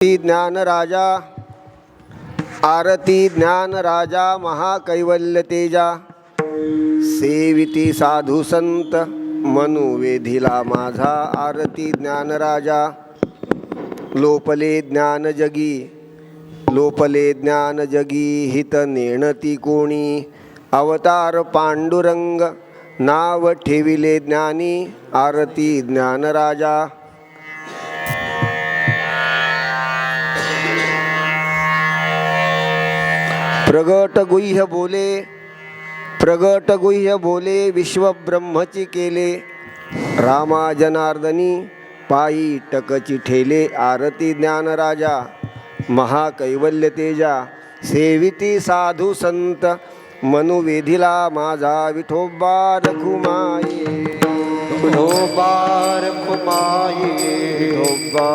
ज्ञान राजा आरती ज्ञान राजा महाकैवल्य तेजा सेविती साधू संत मनुवेधिला माझा आरती ज्ञान राजा लोपले ज्ञान जगी हित नेणती कोणी अवतार पांडुरंग नाव ठेविले ज्ञानी आरती ज्ञान राजा प्रगट गुह्य बोले विश्वब्रह्मची केले रामा जनार्दनी पायी टकची ठेले आरती ज्ञान राजा महाकैवल्य तेजा सेविती साधू संत मनुवेधिला माझा विठोबा रखुमाई विठोबा रखुमाई विठोबा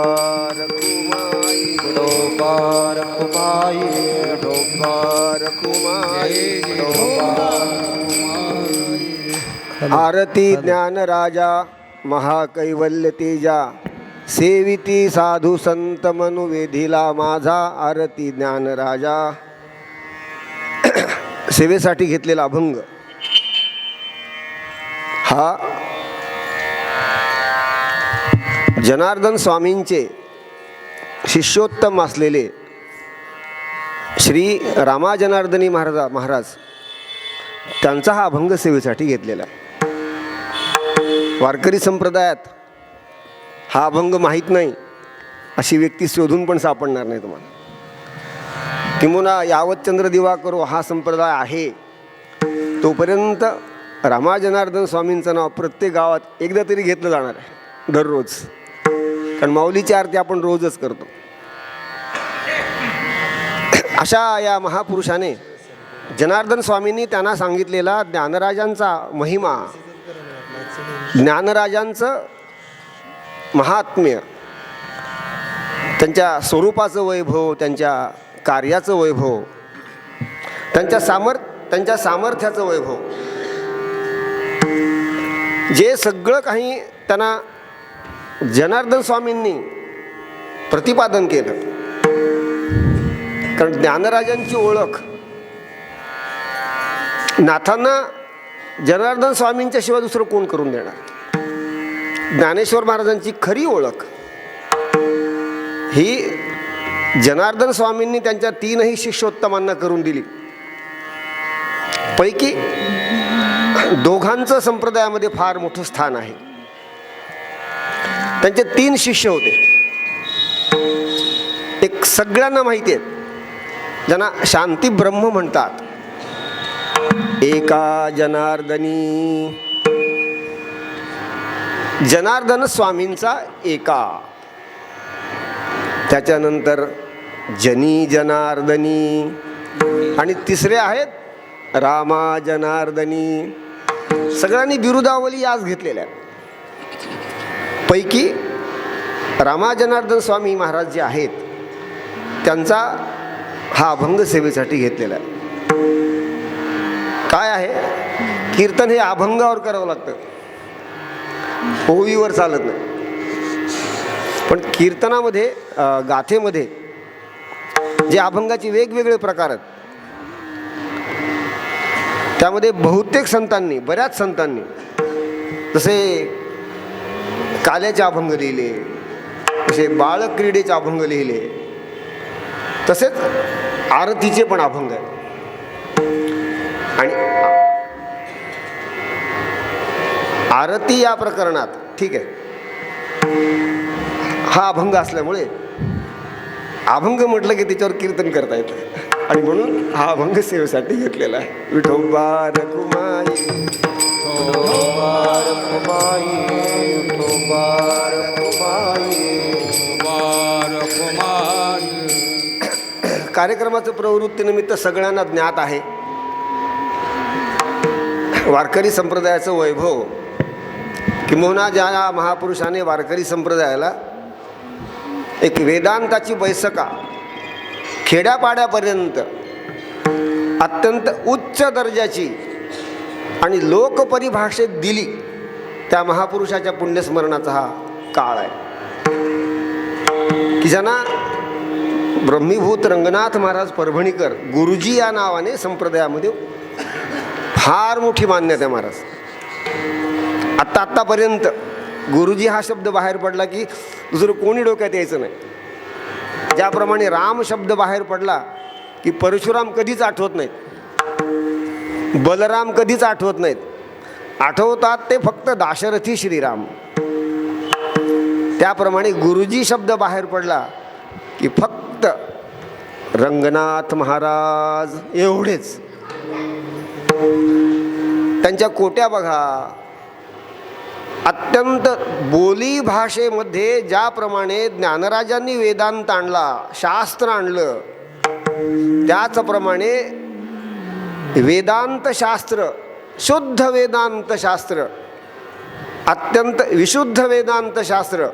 रखुमाई विठोबा रखुमाई विठोबा रखुमाई आरती ज्ञान राजा महाकैवल्य तेजा सेविती साधू संत मनुवेधिला माझा आरती ज्ञान राजा सेवेसाठी घेतलेला अभंग हा जनार्दन स्वामींचे शिष्योत्तम असलेले श्री रामा जनार्दनी महाराज त्यांचा हा अभंग सेवेसाठी घेतलेला. वारकरी संप्रदायात हा अभंग माहीत नाही अशी व्यक्ती शोधून पण सापडणार नाही तुम्हाला. किंबहुना यावत चंद्र दिवाकरो हा संप्रदाय आहे तोपर्यंत रामा जनार्दन स्वामींचं नाव प्रत्येक गावात एकदा तरी घेतलं जाणार आहे दररोज. कारण माऊलीची आरती आपण रोजच करतो. अशा या महापुरुषाने जनार्दन स्वामींनी त्यांना सांगितलेला ज्ञानराजांचा महिमा, ज्ञानराजांचं महात्म्य, त्यांच्या स्वरूपाचं वैभव, त्यांच्या कार्याचं वैभव, त्यांच्या सामर्थ्याचं वैभव, जे सगळं काही त्यांना जनार्दन स्वामींनी प्रतिपादन केलं. कारण ज्ञानराजांची ओळख नाथांना जनार्दन स्वामींच्या शिवाय दुसरं कोण करून देणार. ज्ञानेश्वर महाराजांची खरी ओळख ही जनार्दन स्वामींनी त्यांच्या तीनही शिष्योत्तमांना करून दिली. पैकी दोघांचं संप्रदायामध्ये फार मोठं स्थान आहे. त्यांचे 3 शिष्य होते. एक सगळ्यांना माहिती आहे, ज्यांना शांती ब्रह्म म्हणतात. एका जनार्दन स्वामींचा एका, त्याच्यानंतर जनी जनार्दनी आणि तिसरे आहेत रामा जनार्दनी. सगळ्यांनी बिरुदावली आज घेतलेल्या आहेत. पैकी रामा जनार्दन स्वामी महाराज जे आहेत त्यांचा हा अभंग सेवेसाठी घेतलेला आहे. काय आहे, कीर्तन हे अभंगावर करावं लागतं, ओवीवर चालत नाही. पण कीर्तनामध्ये गाथेमध्ये जे अभंगाचे वेगवेगळे प्रकार आहेत त्यामध्ये बहुतेक संतांनी, बऱ्याच संतांनी जसे काल्याचे अभंग लिहिले, तसे बाळक्रीडेचे अभंग लिहिले, तसेच आरतीचे पण अभंग आहेत. आणि आरती या प्रकरणात ठीक आहे, हा अभंग असल्यामुळे अभंग म्हटलं की त्याच्यावर कीर्तन करता येतं आणि म्हणून हा अभंग सेवेसाठी घेतलेला आहे. विठोबा रखुमाई विठोबा रखुमाई विठोबा रखुमाई विठोबा रखुमाई. कार्यक्रमाचं प्रवृत्तीनिमित्त सगळ्यांना ज्ञात आहे वारकरी संप्रदायाचं वैभव. किंबहुना ज्या महापुरुषाने वारकरी संप्रदायाला एक वेदांताची बैसका खेड्यापाड्यापर्यंत अत्यंत उच्च दर्जाची आणि लोकपरिभाषेत दिली, त्या महापुरुषाच्या पुण्यस्मरणाचा हा काळ आहे की ज्यांना ब्रह्मीभूत रंगनाथ महाराज परभणीकर गुरुजी या नावाने संप्रदायामध्ये फार मोठी मान्यता आहे महाराज. आत्तापर्यंत गुरुजी हा शब्द बाहेर पडला की दुसरं कोणी डोक्यात यायचं नाही. ज्याप्रमाणे राम शब्द बाहेर पडला की परशुराम कधीच आठवत नाहीत, बलराम कधीच आठवत नाहीत. आठवतात ते फक्त दाशरथी श्रीराम. त्याप्रमाणे गुरुजी शब्द बाहेर पडला की फक्त रंगनाथ महाराज एवढेच. त्यांच्या कोट्या बघा. अत्यंत बोली भाषेमध्ये ज्याप्रमाणे ज्ञानराजांनी वेदांत आणला, शास्त्र आणलं, त्याचप्रमाणे वेदांत शास्त्र, शुद्ध वेदांत शास्त्र, अत्यंत विशुद्ध वेदांत शास्त्र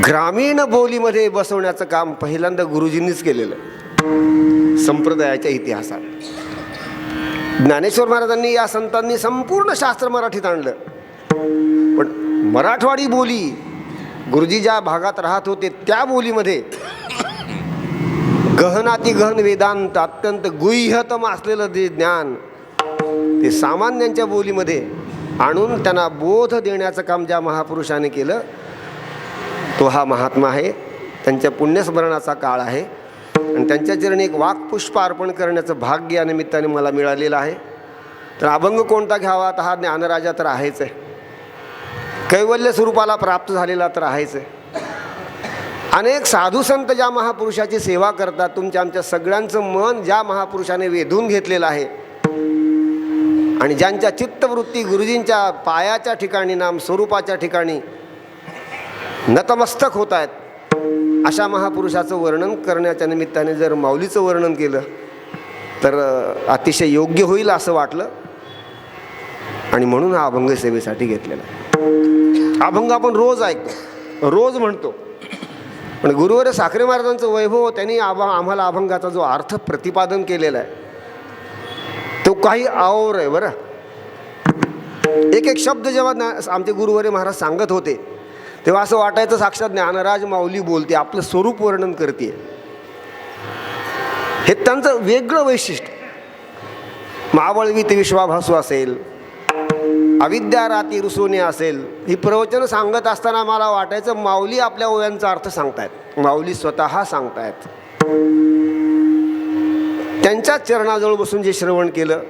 ग्रामीण बोलीमध्ये बसवण्याचं काम पहिल्यांदा गुरुजींनीच केलेलं संप्रदायाच्या इतिहासात. ज्ञानेश्वर महाराजांनी, या संतांनी संपूर्ण शास्त्र मराठीत आणलं. पण मराठवाडी बोली गुरुजी ज्या भागात राहत होते त्या बोलीमध्ये गहनातिगहन वेदांत, अत्यंत गुह्यतम असलेलं जे ज्ञान ते सामान्यांच्या बोलीमध्ये आणून त्यांना बोध देण्याचं काम ज्या महापुरुषाने केलं तो हा महात्मा आहे. त्यांच्या पुण्यस्मरणाचा काळ आहे आणि त्यांच्या चरणी एक वाक्पुष्प अर्पण करण्याचं भाग्य या निमित्ताने मला मिळालेलं आहे. तर अभंग कोणता घ्यावा तर हा ज्ञानराजा तर आहेच आहे, कैवल्य स्वरूपाला प्राप्त झालेला तर आहेच आहे. अनेक साधू संत ज्या महापुरुषाची सेवा करतात, तुमच्या आमच्या सगळ्यांचं मन ज्या महापुरुषाने वेधून घेतलेलं आहे आणि ज्यांच्या चित्तवृत्ती गुरुजींच्या पायाच्या ठिकाणी, नाम स्वरूपाच्या ठिकाणी नतमस्तक होत आहेत, अशा महापुरुषाचं वर्णन करण्याच्या निमित्ताने जर माऊलीचं वर्णन केलं तर अतिशय योग्य होईल असं वाटलं आणि म्हणून हा अभंग सेवेसाठी घेतलेला आहे. अभंग आपण रोज ऐकतो, रोज म्हणतो, पण गुरुवर साखरे महाराजांचं वैभव, त्यांनी आम्हाला अभंगाचा जो अर्थ प्रतिपादन केलेला आहे तो काही और आहे बरं. एक एक शब्द जेव्हा आमचे गुरुवरे महाराज सांगत होते तेव्हा असं वाटायचं साक्षात ज्ञानराज माऊली बोलते, आपलं स्वरूप वर्णन करते. हे त्यांचं वेगळं वैशिष्ट्य. मावळवीत विश्वाभासू असेल, अविद्या राती रुसोने असेल, ही प्रवचनं सांगत असताना मला वाटायचं माऊली आपल्या ओव्यांचा अर्थ सांगतायत, माऊली स्वतः सांगतायत. त्यांच्याच चरणाजवळ बसून जे श्रवण केलं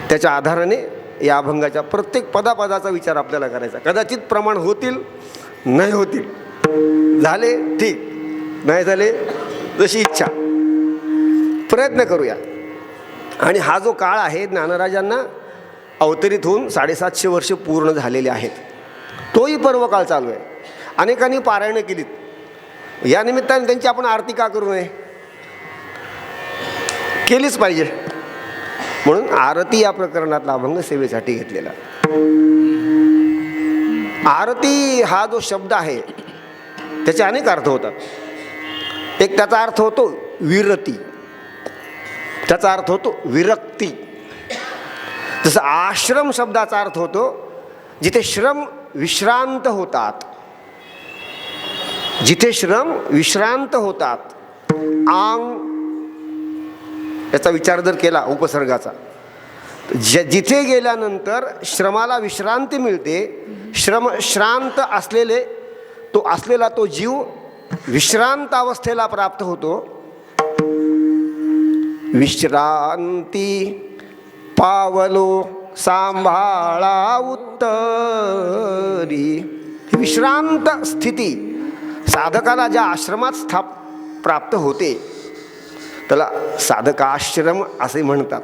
त्याच्या आधाराने या अभंगाच्या प्रत्येक पदापदाचा विचार आपल्याला करायचा. कदाचित प्रमाण होतील, नाही होतील, झाले ठीक, नाही झाले जशी इच्छा, प्रयत्न करूया. आणि हा जो काळ आहे ज्ञानराजांना अवतरित होऊन 750 वर्ष पूर्ण झालेले आहेत, तोही पर्वकाळ चालू आहे. अनेकांनी पारायणं केलीत, या निमित्ताने त्यांची आपण आरती का करू नये, केलीच पाहिजे. म्हणून आरती या प्रकरणातला अभंग सेवेसाठी घेतलेला. आरती हा जो शब्द आहे त्याचे अनेक अर्थ होतात. एक त्याचा अर्थ होतो विरती, त्याचा अर्थ होतो विरक्ती. जसं आश्रम शब्दाचा अर्थ होतो जिथे श्रम विश्रांत होतात, जिथे श्रम विश्रांत होतात. आंग याचा विचार जर केला उपसर्गाचा, जिथे गेल्यानंतर श्रमाला विश्रांती मिळते, श्रांत असलेला तो जीव विश्रांत अवस्थेला प्राप्त होतो. विश्रांती पावलो सांभाळा उत्तरी. विश्रांत स्थिती साधकाला ज्या आश्रमात प्राप्त होते त्याला साधकाश्रम असे म्हणतात.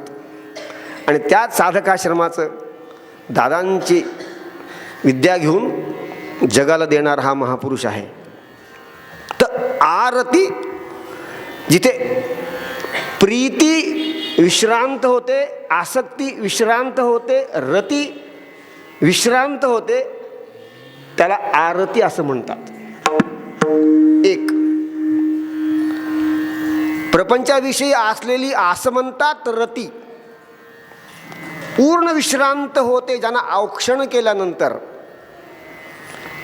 आणि त्याच साधकाश्रमाचं दादांची विद्या घेऊन जगाला देणारा हा महापुरुष आहे. तर आरती जिथे प्रीती विश्रांत होते, आसक्ती विश्रांत होते, रती विश्रांत होते, त्याला आरती असं म्हणतात. एक प्रपंचाविषयी असलेली आसमंतात रती पूर्ण विश्रांत होते ज्यांना औक्षण केल्यानंतर.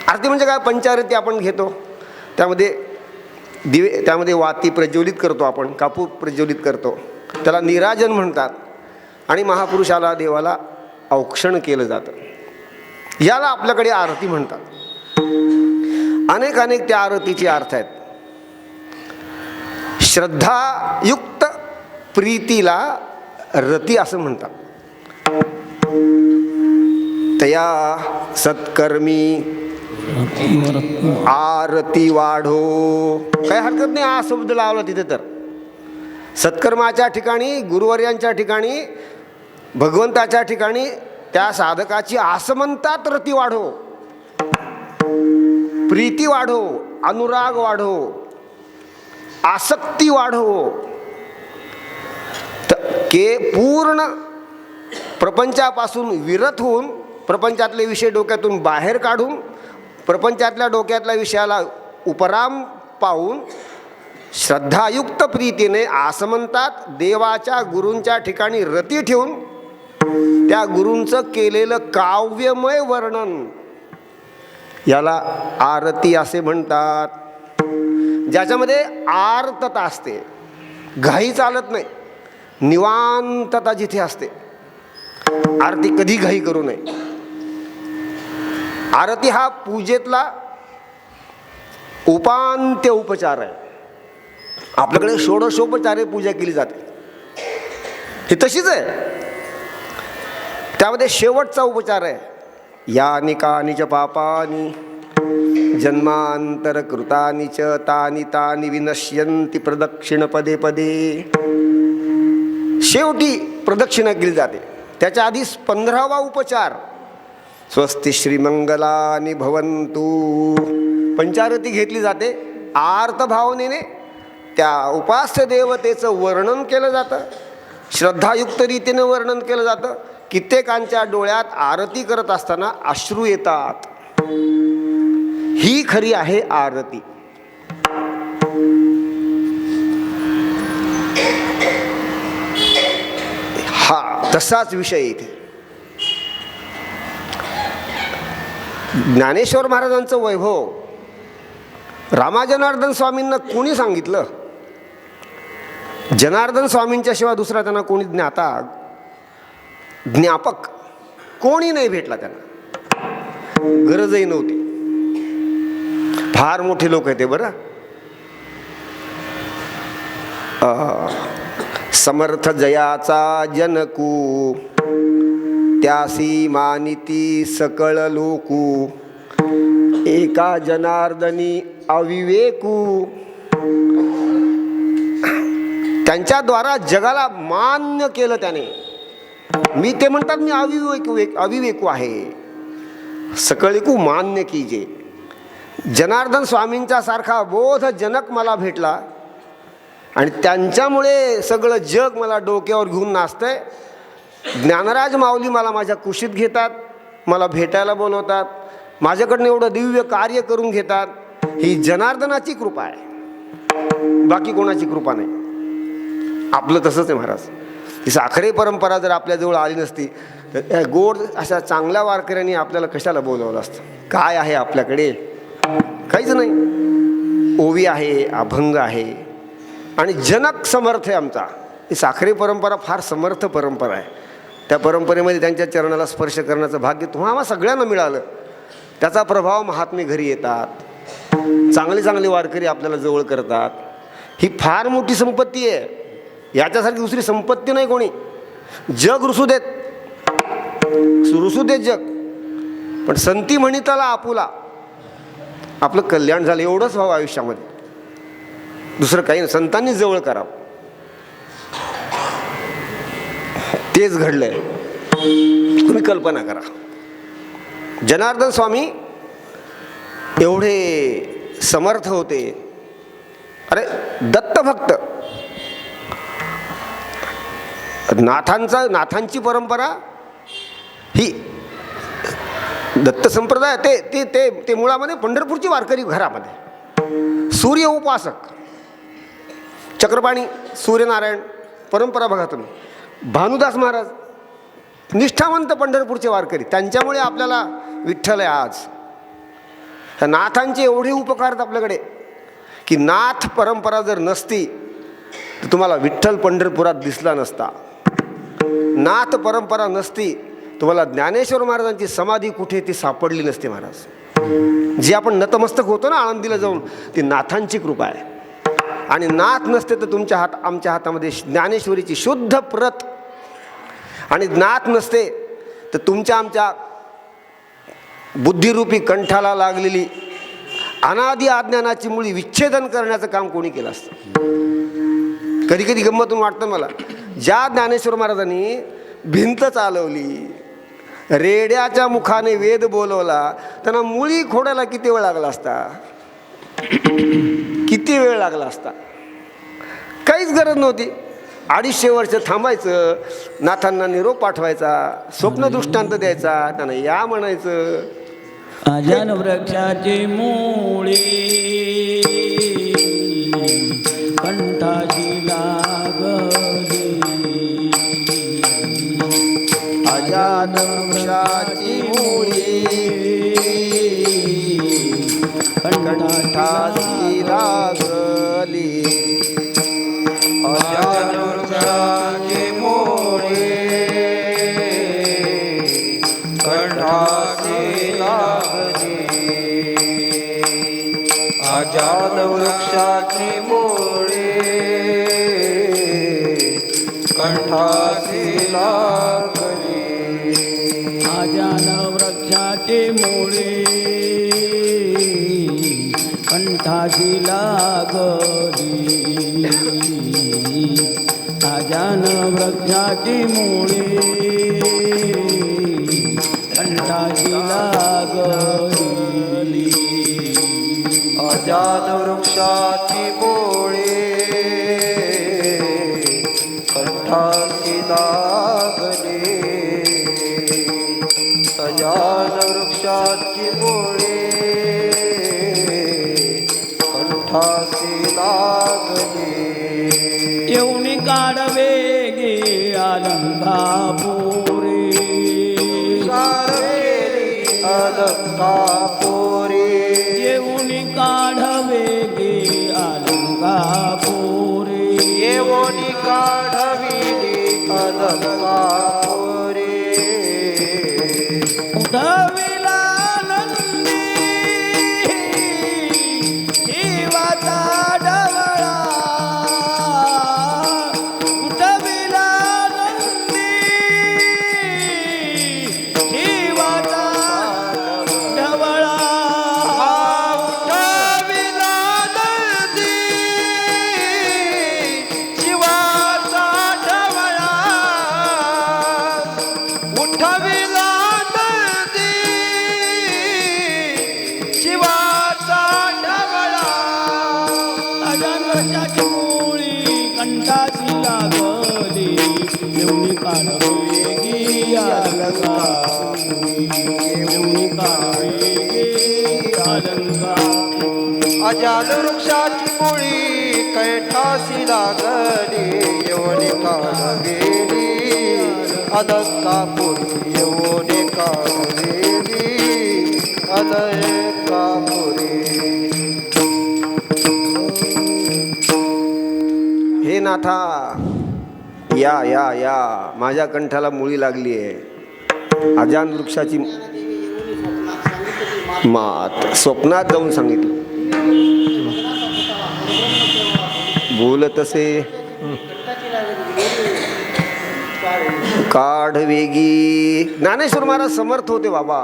आरती म्हणजे काय, पंचारती आपण घेतो, त्यामध्ये दिवे त्यामध्ये वाती प्रज्वलित करतो, आपण कापूर प्रज्वलित करतो, त्याला निराजन म्हणतात. आणि महापुरुषाला देवाला औक्षण केलं जातं, याला आपल्याकडे आरती म्हणतात. अनेक त्या आरतीचे अर्थ आहेत. श्रद्धायुक्त प्रीतीला रती असं म्हणतात. तया सत्कर्मी आरती वाढो. काही हरकत नाही हा शब्द लावला तिथे. तर सत्कर्माच्या ठिकाणी, गुरुवर्यांच्या ठिकाणी, भगवंताच्या ठिकाणी त्या साधकाची आसमंतात रती वाढो, प्रीती वाढो, अनुराग वाढो, आसक्ती वाढो. के पूर्ण प्रपंचापासून विरत होऊन, प्रपंचातले विषय डोक्यातून बाहेर काढून, प्रपंचातल्या डोक्यातल्या विषयाला उपराम पाहून श्रद्धायुक्त प्रीतीने आसमंतात देवाच्या गुरूंच्या ठिकाणी रती ठेवून त्या गुरूंचं केलेलं काव्यमय वर्णन याला आरती असे म्हणतात. ज्याच्यामध्ये आर्तता असते, घाई चालत नाही, निवांतता जिथे असते. आरती कधी घाई करू नये. आरती हा पूजेतला उपांत्य उपचार आहे. आपल्याकडे षोडशोपचारे पूजा केली जाते, ही तशीच आहे. त्यामध्ये शेवटचा उपचार आहे, यानि कानि च पापानि जन्मांतर कृतानि च तानि तानि विनश्यन्ति प्रदक्षिण पदे पदे. शेवटी प्रदक्षिणा केली जाते. त्याच्या आधी 15वा उपचार, स्वस्ति श्रीमंगलानि भवन्तु. पंचारती घेतली जाते. आर्त भावनेने त्या उपास्य देवतेचं वर्णन केलं जातं, श्रद्धायुक्त रीतीने वर्णन केलं जातं. कित्येकांच्या डोळ्यात आरती करत असताना अश्रू येतात. ही खरी आहे आरती. हा तसाच विषय इथे. ज्ञानेश्वर महाराजांचं वैभव रामाजनार्दन स्वामींना कोणी सांगितलं? जनार्दन स्वामींच्या शिवाय दुसरा त्यांना कोणी ज्ञापक कोणी नाही भेटला. त्यांना गरजही नव्हती. फार मोठे लोक आहेत ते बरं. समर्थ जयाचा जनकू, त्यासी मानिती सकळ लोकू, एका जनार्दनी अविवेकू. त्यांच्याद्वारा जगाला मान्य केलं त्याने. मी ते म्हणतात मी अविवेकू आहे, सकळिकू मान्य कीजे. जनार्दन स्वामींच्या सारखा बोधजनक मला भेटला आणि त्यांच्यामुळे सगळं जग मला डोक्यावर घेऊन नाचतंय. ज्ञानराज माऊली मला माझ्या कुशीत घेतात, मला भेटायला बोलवतात, माझ्याकडनं एवढं दिव्य कार्य करून घेतात. ही जनार्दनाची कृपा आहे, बाकी कोणाची कृपा नाही. आपलं तसंच आहे महाराज. ही साखरे परंपरा जर आपल्याजवळ आली नसती तर गोड अशा चांगल्या वारकऱ्यांनी आपल्याला कशाला बोलवलं असतं? काय आहे आपल्याकडे? काहीच नाही. ओवी आहे, अभंग आहे आणि जनक समर्थ आहे आमचा. ही साखरे परंपरा फार समर्थ परंपरा आहे. त्या परंपरेमध्ये त्यांच्या चरणाला स्पर्श करण्याचं भाग्य तुम्हाला सगळ्यांना मिळालं. त्याचा प्रभाव महात्मे घरी येतात, चांगले चांगले वारकरी आपल्याला जवळ करतात. ही फार मोठी संपत्ती आहे. याच्यासारखी दुसरी संपत्ती नाही कोणी. जग रुसू देत, रुसू देत जग, पण संती म्हणिताला आपुला आपलं कल्याण झालं एवढंच व्हावं आयुष्यामध्ये. दुसरं काही नाही. संतांनी जवळ करावं, तेच घडलंय. तुम्ही कल्पना करा, जनार्दन स्वामी एवढे समर्थ होते. अरे दत्तभक्त, नाथांची परंपरा ही दत्त संप्रदाय ते ते ते ते मुळामध्ये पंढरपूरची वारकरी घरामध्ये सूर्य उपासक, चक्रपाणी सूर्यनारायण परंपरा बघा तुम्ही. भानुदास महाराज निष्ठावंत पंढरपूरचे वारकरी, त्यांच्यामुळे आपल्याला विठ्ठल आहे आज. नाथांचे एवढे उपकार आहेत आपल्याकडे की नाथ परंपरा जर नसती तर तुम्हाला विठ्ठल पंढरपुरात दिसला नसता. नाथ परंपरा नसती तुम्हाला ज्ञानेश्वर महाराजांची समाधी कुठे ती सापडली नसते. महाराज जी आपण नतमस्तक होतो ना आळंदीला जाऊन, ती नाथांची कृपा आहे. आणि नाथ नसते तर आमच्या हातामध्ये ज्ञानेश्वरीची शुद्ध प्रत, आणि नाथ नसते तर आमच्या बुद्धिरूपी कंठाला लागलेली अनादि अज्ञानाची मुळी विच्छेदन करण्याचं काम कोणी केलं असतं. कधी कधी गंमतून वाटतं मला, ज्या ज्ञानेश्वर महाराजांनी भिंत चालवली, रेड्याच्या मुखाने वेद बोलवला, त्यांना मुळी खोडायला किती वेळ लागला असता? किती वेळ लागला असता? काहीच गरज नव्हती. 250 वर्ष थांबायचं, नाथांना निरोप पाठवायचा, स्वप्न दृष्टांत द्यायचा, त्यांना या म्हणायचं. अजान वृक्षाची मुळी कंठाची लागली, अजान वृक्षाची मुळी कंठाची लागली. अजान वृक्षाची मुळे कंठाची लागली. अजान वृक्षाची मुळे कंठाची लागली. अजान वृक्षाची मुळी कंठाची लागली, अजान वृक्षाची मुळी कंठाची लागली. अजान वृक्षाची मुळे कंठाची लागली. अजान वृक्षाची मुळे कंठाची लागली. येऊनी काढवे गे अलंकापुरी, अलंकापुरी. येऊनी काढवे गे अलंकापुरी, येवोनी काढविली अलंकापुरी. उठविला नंदी शिवाचा ढवळा, उठविला नंदी शिवाचा ढवळा. उठविला नंदी शिवाचा ढवळा. उठविला नंदी शिवाचा ढवळा. अजान वृक्षाची मुळी कंठाची लागली, येऊनी काढवेगी अलंकापुरी, येऊनी काढवेगी अलंकापुरी. अजान वृक्षाची मुळी कैठासी लागली. येवोनी काढवेली अलंकापुरी. येवोनी काढवेली अलंकापुरी. हे नाथा, या या या, माझ्या कंठाला मुळी लागली आहे. अजान वृक्षाची मात स्वप्नात जाऊन सांगितलं. बोलत असे काढ वेगी. ज्ञानेश्वर महाराज समर्थ होते बाबा,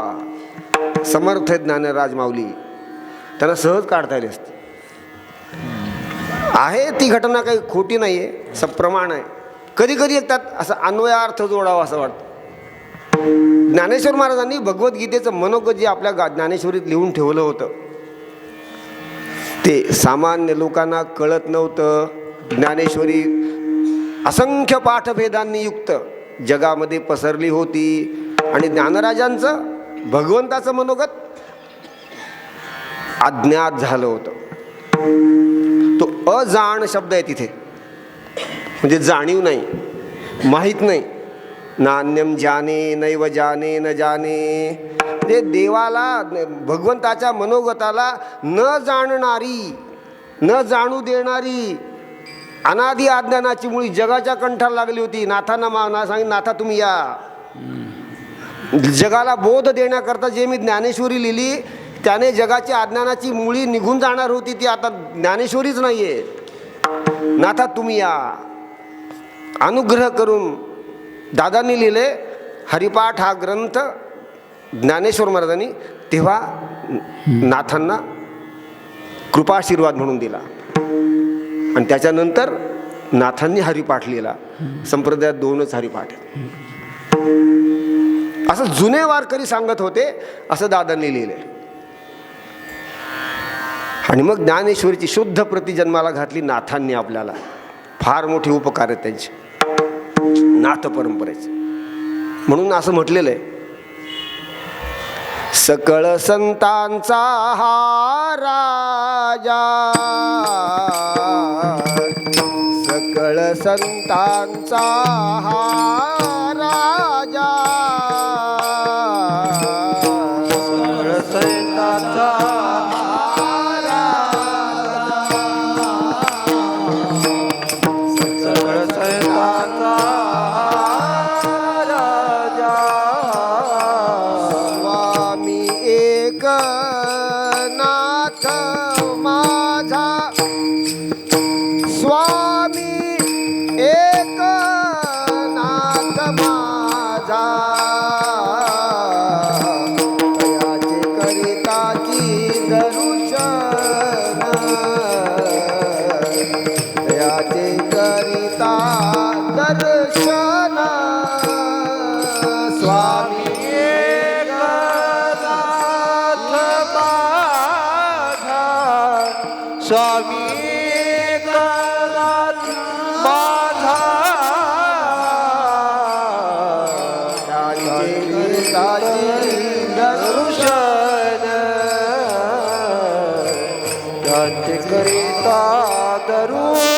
समर्थ आहेत ज्ञानराज माऊली, त्यांना सहज काढता येईल असते. आहे ती घटना काही खोटी नाही आहे, सप्रमाण आहे. कधी कधी त्यात असं अन्वयार्थ जोडावा असं वाटतं. ज्ञानेश्वर महाराजांनी भगवद्गीतेचं मनोगत जे आपल्या ज्ञानेश्वरीत लिहून ठेवलं होतं ते सामान्य लोकांना कळत नव्हतं. ज्ञानेश्वरी असंख्य पाठभेदांनी युक्त जगामध्ये पसरली होती आणि ज्ञानराजांचं भगवंताचं मनोगत अज्ञात झालं होतं. तो अजाण शब्द आहे तिथे, म्हणजे जाणीव नाही, माहीत नाही. नान्यम जाने नैव जाने न जाने, ते देवाला भगवंताच्या मनोगताला न जाणणारी न जाणू देणारी अनादि अज्ञानाची मुळी जगाच्या कंठाला लागली होती. नाथांना सांगितलं, नाथा तुम्ही या. जगाला बोध देण्याकरता जे मी ज्ञानेश्वरी लिहिली त्याने जगाची अज्ञानाची मुळी निघून जाणार होती, ती आता ज्ञानेश्वरीच नाही आहे. नाथा तुम्ही या. अनुग्रह करून दादांनी लिहिले हरिपाठ हा ग्रंथ ज्ञानेश्वर महाराजांनी, तेव्हा नाथांना कृपाशीर्वाद म्हणून दिला. आणि त्याच्यानंतर नाथांनी हरिपाठ लिहिला. संप्रदायात 2च हरिपाठ आहेत. असं जुने वारकरी सांगत होते, असं दादांनी लिहिले. आणि मग ज्ञानेश्वरीची शुद्ध प्रति जन्माला घातली नाथांनी आपल्याला. फार मोठे उपकार आहेत त्यांचे नाथ परंपरेचे. म्हणून असं म्हटलेलं आहे, सकळ संतांचा हा राजा, सकळ संतांचा हा राजा, संतांचा सकळ संतांचा राजा, स्वामी एक नाथ माझा, स्वामी एक नाथ माझा, तयाचे करिताची दर्शन, तयाचे करिता दर्शन, स्वामी एकनाथ माझा, स्वामी एकनाथ माझा, दर्शन, त्याचे करिता दर्शन.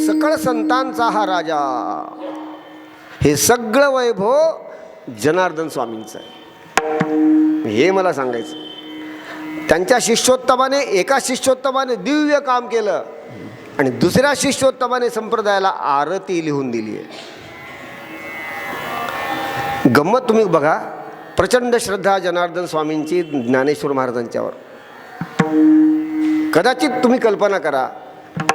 सकळ संतांचा हा राजा. हे सगळं वैभव जनार्दन स्वामींचं आहे, हे मला सांगायचं. त्यांच्या शिष्योत्तमाने, एका शिष्योत्तमाने दिव्य काम केलं आणि दुसऱ्या शिष्योत्तमाने संप्रदायाला आरती लिहून दिली आहे. गंमत तुम्ही बघा, प्रचंड श्रद्धा जनार्दन स्वामींची ज्ञानेश्वर महाराजांच्यावर. कदाचित तुम्ही कल्पना करा,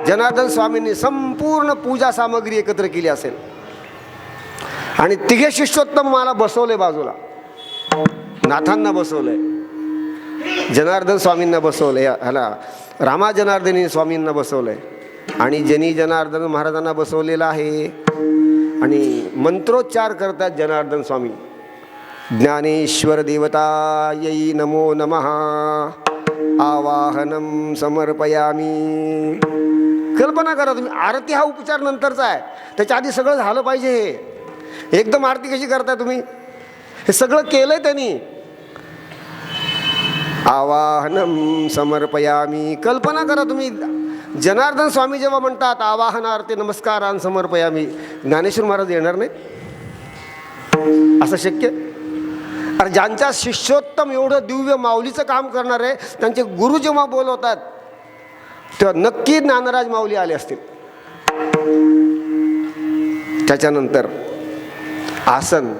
जनार्दन स्वामींनी संपूर्ण पूजा सामग्री एकत्र केली असेल आणि तिघे शिष्योत्तम मला बसवले बाजूला. नाथांना बसवलंय, जनार्दन स्वामींना बसवलंय, ह्याला रामा जनार्दनी स्वामींना बसवलंय आणि जनी जनार्दन महाराजांना बसवलेलं आहे. आणि मंत्रोच्चार करतात जनार्दन स्वामी. ज्ञानेश्वर देवतायै नमो नमः, आवाहनम समर्पयामी. कल्पना करा तुम्ही, आरती हा उपचार नंतरचा आहे, त्याच्या आधी सगळं झालं पाहिजे. हे एकदम आरती कशी करताय तुम्ही? हे सगळं केलंय त्यांनी. आवाहनम समर्पयामी. कल्पना करा तुम्ही, जनार्दन स्वामी जेव्हा म्हणतात आवाहनार्थे नमस्कारान समर्पयामी, ज्ञानेश्वर महाराज येणार नाही? असं शक्य? अरे ज्यांच्या शिष्योत्तम एवढं दिव्य माऊलीचं काम करणार आहे, त्यांचे गुरु जेव्हा बोलवतात तेव्हा नक्की ज्ञानराज माऊली आले असतील. त्याच्यानंतर आसन.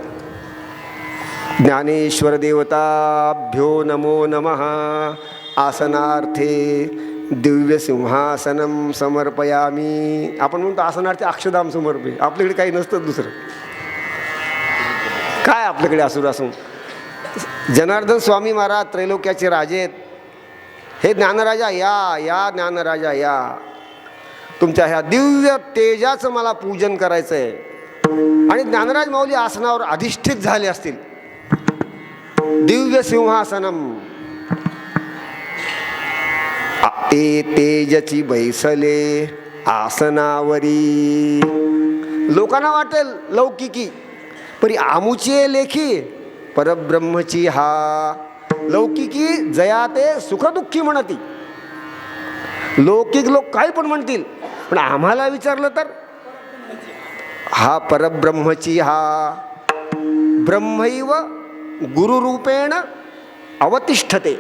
ज्ञानेश्वर देवताभ्यो नमो नमः, आसनार्थे दिव्य सिंहासनम समर्पयामी. आपण म्हणतो आसनार्थी अक्षदाम समर्पे. आपल्याकडे काही नसतं दुसरं काय आपल्याकडे असू असून. जनार्दन स्वामी महाराज त्रैलोक्याचे राजे आहेत. हे ज्ञानराजा या, या ज्ञानराजा या, तुमच्या ह्या दिव्य तेजाचं मला पूजन करायचं आहे. आणि ज्ञानराज माऊली आसनावर अधिष्ठित झाले असतील. दिव्य सिंहासनम. ते तेजची बैसले आसनावरी. लोकांना वाटेल लौकिकी, परी आमुची लेखी परब्रह्मची हा. लौकिकी जया ते सुखदुःखी म्हणती. लौकिक लोक काही पण म्हणतील, पण आम्हाला विचारलं तर हा परब्रह्मची हा. ब्रह्मैव गुरुरूपेण अवतिष्ठते.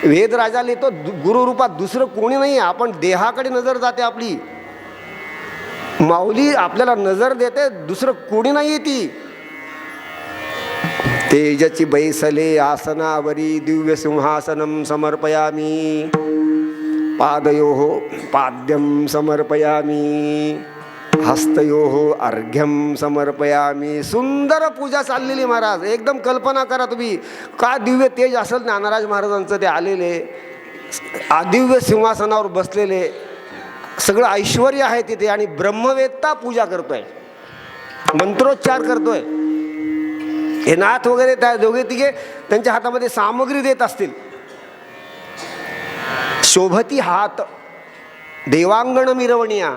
वेदराजाला तो गुरुरूपात दुसरं कोणी नाही. आपण देहाकडे नजर जाते आपली. माऊली आपल्याला नजर देते, दुसरं कोणी नाही ती. तेजची बैसले आसनावरी दिव्य सिंहासनं समर्पयामी. पादयोः पाद्यं समर्पयामी. हस्तयोः अर्घ्यम समर्पयामी. सुंदर पूजा चाललेली महाराज. एकदम कल्पना करा तुम्ही, काय दिव्य तेज असेल ज्ञानराज महाराजांचं. ते आलेले दिव्य सिंहासनावर बसलेले, सगळं ऐश्वर्य आहे तिथे. आणि ब्रह्मवेत्ता पूजा करतोय, मंत्रोच्चार करतोय. हे नाथ वगैरे त्या दोघे तिघे त्यांच्या हातामध्ये सामग्री देत असतील. शोभती हात देवांगण मिरवणिया,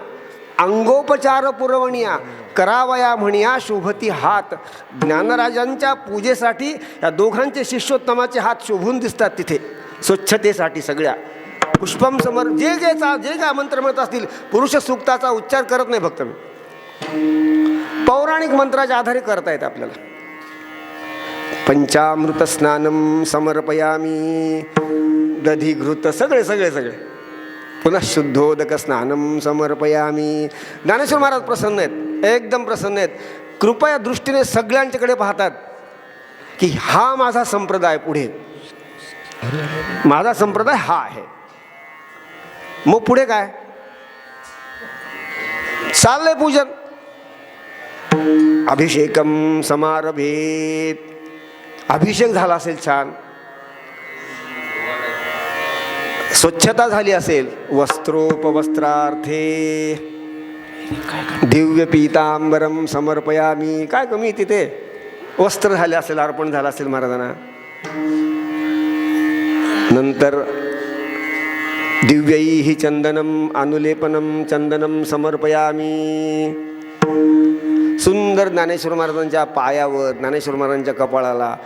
अंगोपचार पुरवणिया, करावया म्हणिया शोभती हात. ज्ञानराजांच्या पूजेसाठी या दोघांचे शिष्योत्तमाचे हात शोभून दिसतात तिथे, स्वच्छतेसाठी सगळ्या. पुष्पम समर जे काय मंत्र म्हणत असतील, पुरुष सूक्ताचा उच्चार करत नाही भक्त मी, पौराणिक मंत्राच्या आधारे करतायत आपल्याला. पंचामृत स्नानम समर्पयामी. दधिघृत सगळे सगळे सगळे. पुन्हा शुद्धोदक स्नानम समर्पयामी. ज्ञानेश्वर महाराज प्रसन्न आहेत, एकदम प्रसन्न आहेत. कृपया दृष्टीने सगळ्यांच्याकडे पाहतात की हा माझा संप्रदाय, पुढे माझा संप्रदाय हा आहे. मग पुढे काय चाललंय? पूजन. अभिषेकम समारभेत. अभिषेक झाला असेल छान, स्वच्छता झाली असेल, वस्त्रोपवस्त्रार्थे दिव्य पीतांबरम समर्पयामी. काय कमी तिथे? वस्त्र झाले असेल, अर्पण झालं असेल महाराजांना. नंतर दिव्यैः चंदनम अनुलेपनम चंदनम समर्पयामी. सुंदर ज्ञानेश्वर महाराजांच्या पायावर, ज्ञानेश्वर महाराजांच्या कपाळाला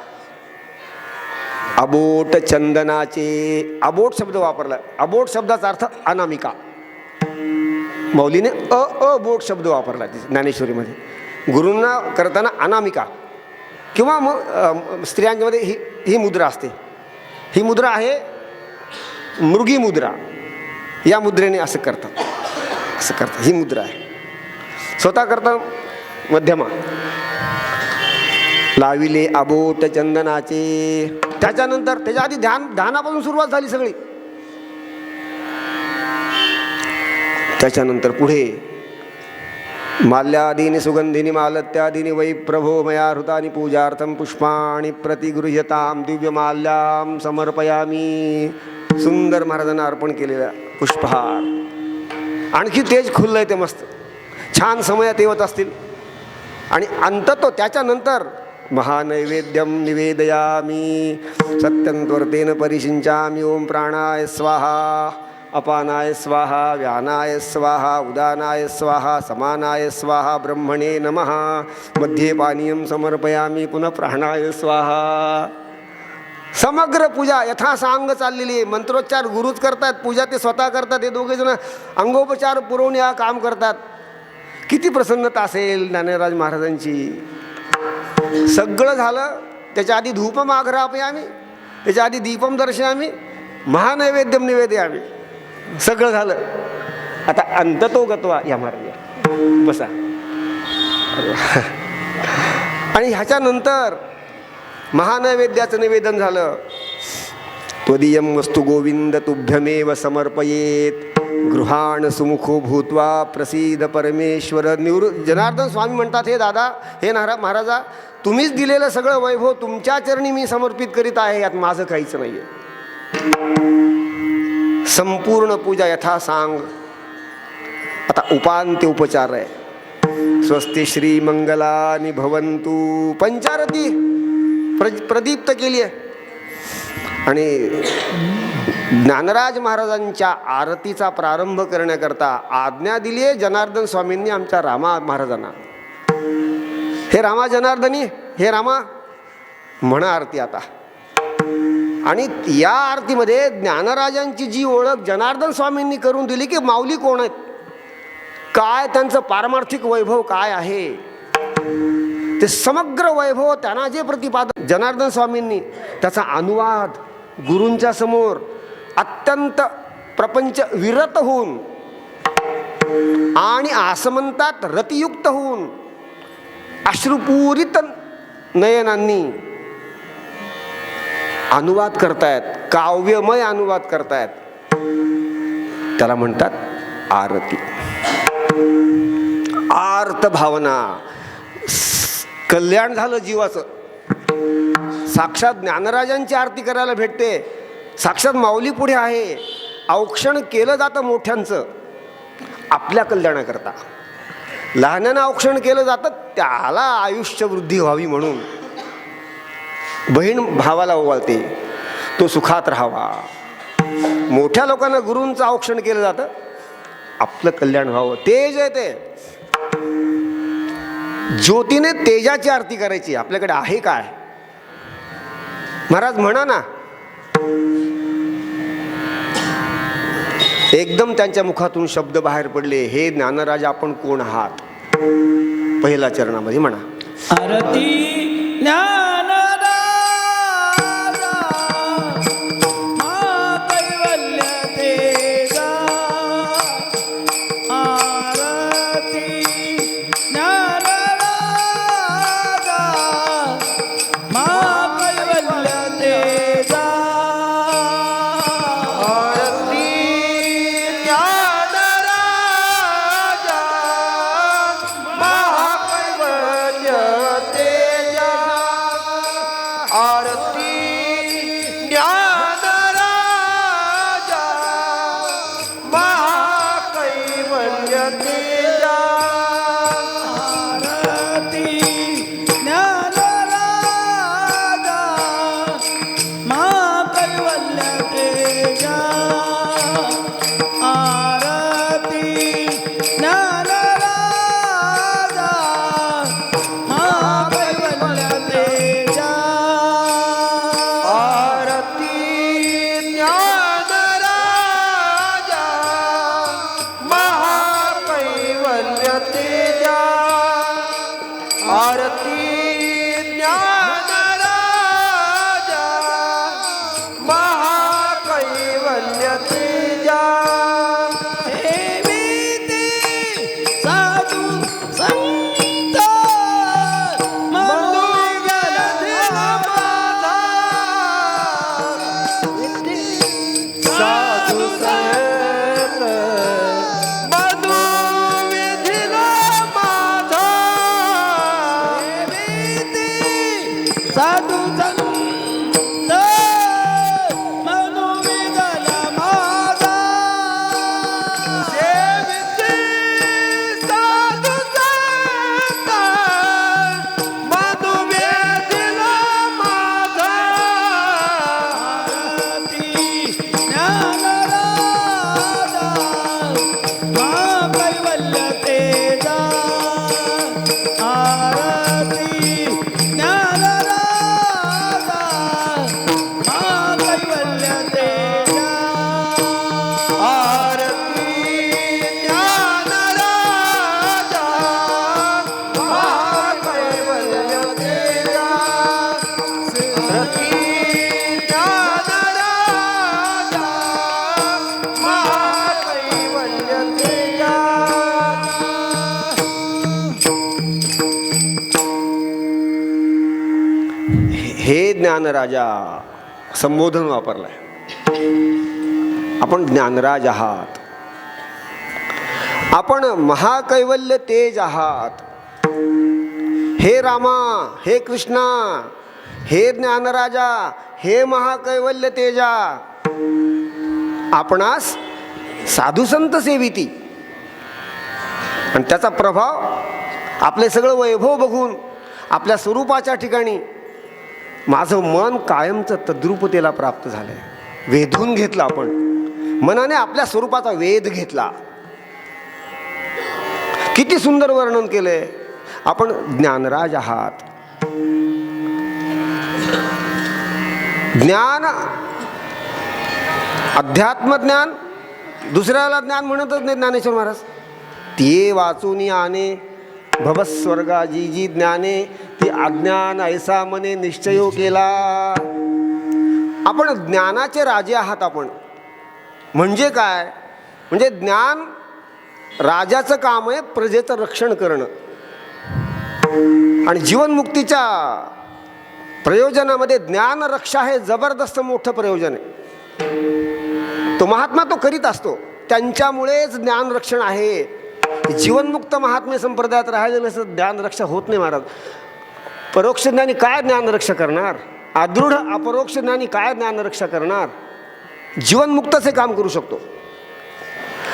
अबोट चंदनाचे. अबोट शब्द वापरला. अबोट शब्दाचा अर्थ अनामिका. मौलीने अबोट शब्द वापरला ज्ञानेश्वरीमध्ये. गुरूंना करताना अनामिका किंवा मग स्त्रियांमध्ये ही मुद्रा असते. ही मुद्रा आहे मृगी मुद्रा. या मुद्रेने असं करतात, असं करतात. ही मुद्रा आहे. स्वतः करता मध्यमा. लाविले अबोट चंदनाचे. त्याच्यानंतर त्याच्या आधी ध्यानापासून सुरुवात झाली सगळी. त्याच्यानंतर पुढे माल्यादीनि सुगंधिनी मालत्यादीनि वै प्रभो मया हृतानि पूजार्थं पुष्पाणि प्रतिगृह्यतां दिव्यमाल्यां समर्पयामी. सुंदर महाराजांना अर्पण केलेला पुष्पहार. आणखी तेज खुललंय ते मस्त छान समयात येवत असतील. आणि अंततो त्याच्यानंतर महानैवेद्यम निवेदयामी. सत्यंत्वर्तेन परिशिंचामी. ओम प्राणाय स्वाहा, अपानाय स्वाहा, व्यानाय स्वाहा, उदानाय स्वाहा, समानाय स्वाहा, ब्रह्मणे नमः. मध्ये पानीयम समर्पयामी. पुन्हा प्राणाय स्वाहा. समग्र पूजा यथासांग चाललेली आहे. मंत्रोच्चार गुरुच करतात, पूजा ते स्वतः करतात. हे दोघे जण अंगोपचार पुरवणे हा काम करतात. किती प्रसन्नता असेल ज्ञानराज महाराजांची. सगळं झालं. त्याच्या आधी धूपम आघ्रापयामी, त्याच्या आधी दीपम दर्शयामी, महानैवेद्यम निवेदयामी. सगळं झालं. आता अंततो गत्वा या महाराज बसा. आणि ह्याच्यानंतर महानैवेद्याचं निवेदन झालं. त्वदीयं वस्तु गोविंद तुभ्यमेव समर्पयेत. गृहाण सुमुखो भूत्वा प्रसीद परमेश्वर. जनार्दन स्वामी म्हणतात, हे दादा, हे महाराजा, तुम्हीच दिलेलं सगळं वैभव तुमच्या चरणी मी समर्पित करीत आहे. यात माझं काहीच नाही आहे. संपूर्ण पूजा यथासांग. आता उपांत्य उपचार आहे. स्वस्ति श्री मंगलानि भवन्तु. पंचारती प्रदीप्त केली आहे. आणि ज्ञानराज महाराजांच्या आरतीचा प्रारंभ करण्याकरता आज्ञा दिली आहे जनार्दन स्वामींनी आमच्या रामा महाराजांना. हे रामा जनार्दनी, हे रामा म्हणा आरती आता. आणि या आरतीमध्ये ज्ञानराजांची जी ओळख जनार्दन स्वामींनी करून दिली की माऊली कोण आहेत, काय त्यांचं पारमार्थिक वैभव काय आहे. ते समग्र वैभव त्यांना जे प्रतिपादन जनार्दन स्वामींनी त्याचा अनुवाद गुरूंच्या समोर अत्यंत प्रपंच विरत होऊन आणि आसमंतात रतियुक्त होऊन अश्रुपूरित नयनांनी अनुवाद करतायत, काव्यमय अनुवाद करतायत, त्याला म्हणतात आरती. आर्त भावना, कल्याण झालं जीवाचं. साक्षात ज्ञानराजांची आरती करायला भेटते, साक्षात माऊली पुढे आहे. औक्षण केलं जातं मोठ्यांचं आपल्या कल्याणाकरता, लहानांना औक्षण केलं जातं त्याला आयुष्य वृद्धी व्हावी म्हणून. बहीण भावाला ओवाळते तो सुखात राहावा. मोठ्या लोकांना गुरूंचं औक्षण केलं जातं आपलं कल्याण व्हावं. तेज आहे ते, ज्योतीने तेजाची आरती करायची. आपल्याकडे आहे काय? महाराज म्हणा ना. एकदम त्यांच्या मुखातून शब्द बाहेर पडले, हे ज्ञानराजा आपण कोण आहात? पहिल्या चरणामध्ये म्हणा. आरती ज्ञानराजा महाकैवल्य तेजा. आरती ज्ञानराजा महाकैवल्य तेजा. हे ज्ञानराजा संबोधन वापरलंय. आपण ज्ञानराज आहात, आपण महाकैवल्य तेज आहात. हे रामा, हे कृष्णा, हे ज्ञानराजा, हे महाकैवल्य तेजा, आपणास साधुसंत सेविती. आणि त्याचा प्रभाव आपले सगळं वैभव बघून आपल्या स्वरूपाच्या ठिकाणी माझं मन कायमचं तद्रूपतेला प्राप्त झालंय. वेधून घेतलं आपण, मनाने आपल्या स्वरूपाचा वेध घेतला. किती सुंदर वर्णन केलंय. आपण ज्ञानराज आहात. ज्ञान, अध्यात्मज्ञान, दुसऱ्याला ज्ञान म्हणतच नाही ज्ञानेश्वर महाराज. ते वाचून आणे भवस्वर्गा जी जी ज्ञाने की अज्ञान ऐसा मने निश्चयो केला. आपण ज्ञानाचे राजे आहात. आपण म्हणजे काय? म्हणजे ज्ञान राजाचं काम आहे प्रजेचं रक्षण करणं. आणि जीवनमुक्तीच्या प्रयोजनामध्ये ज्ञान रक्षा हे जबरदस्त मोठं प्रयोजन आहे. तो महात्मा तो करीत असतो. त्यांच्यामुळेच ज्ञान रक्षण आहे. जीवनमुक्त महात्मे संप्रदायात राहायचं नसतं ज्ञान रक्षा होत नाही महाराज. परोक्ष ज्ञानी काय ज्ञान रक्षा करणार? आदृढ अपरोक्ष ज्ञानी काय ज्ञान रक्षा करणार? जीवनमुक्तच हे काम करू शकतो.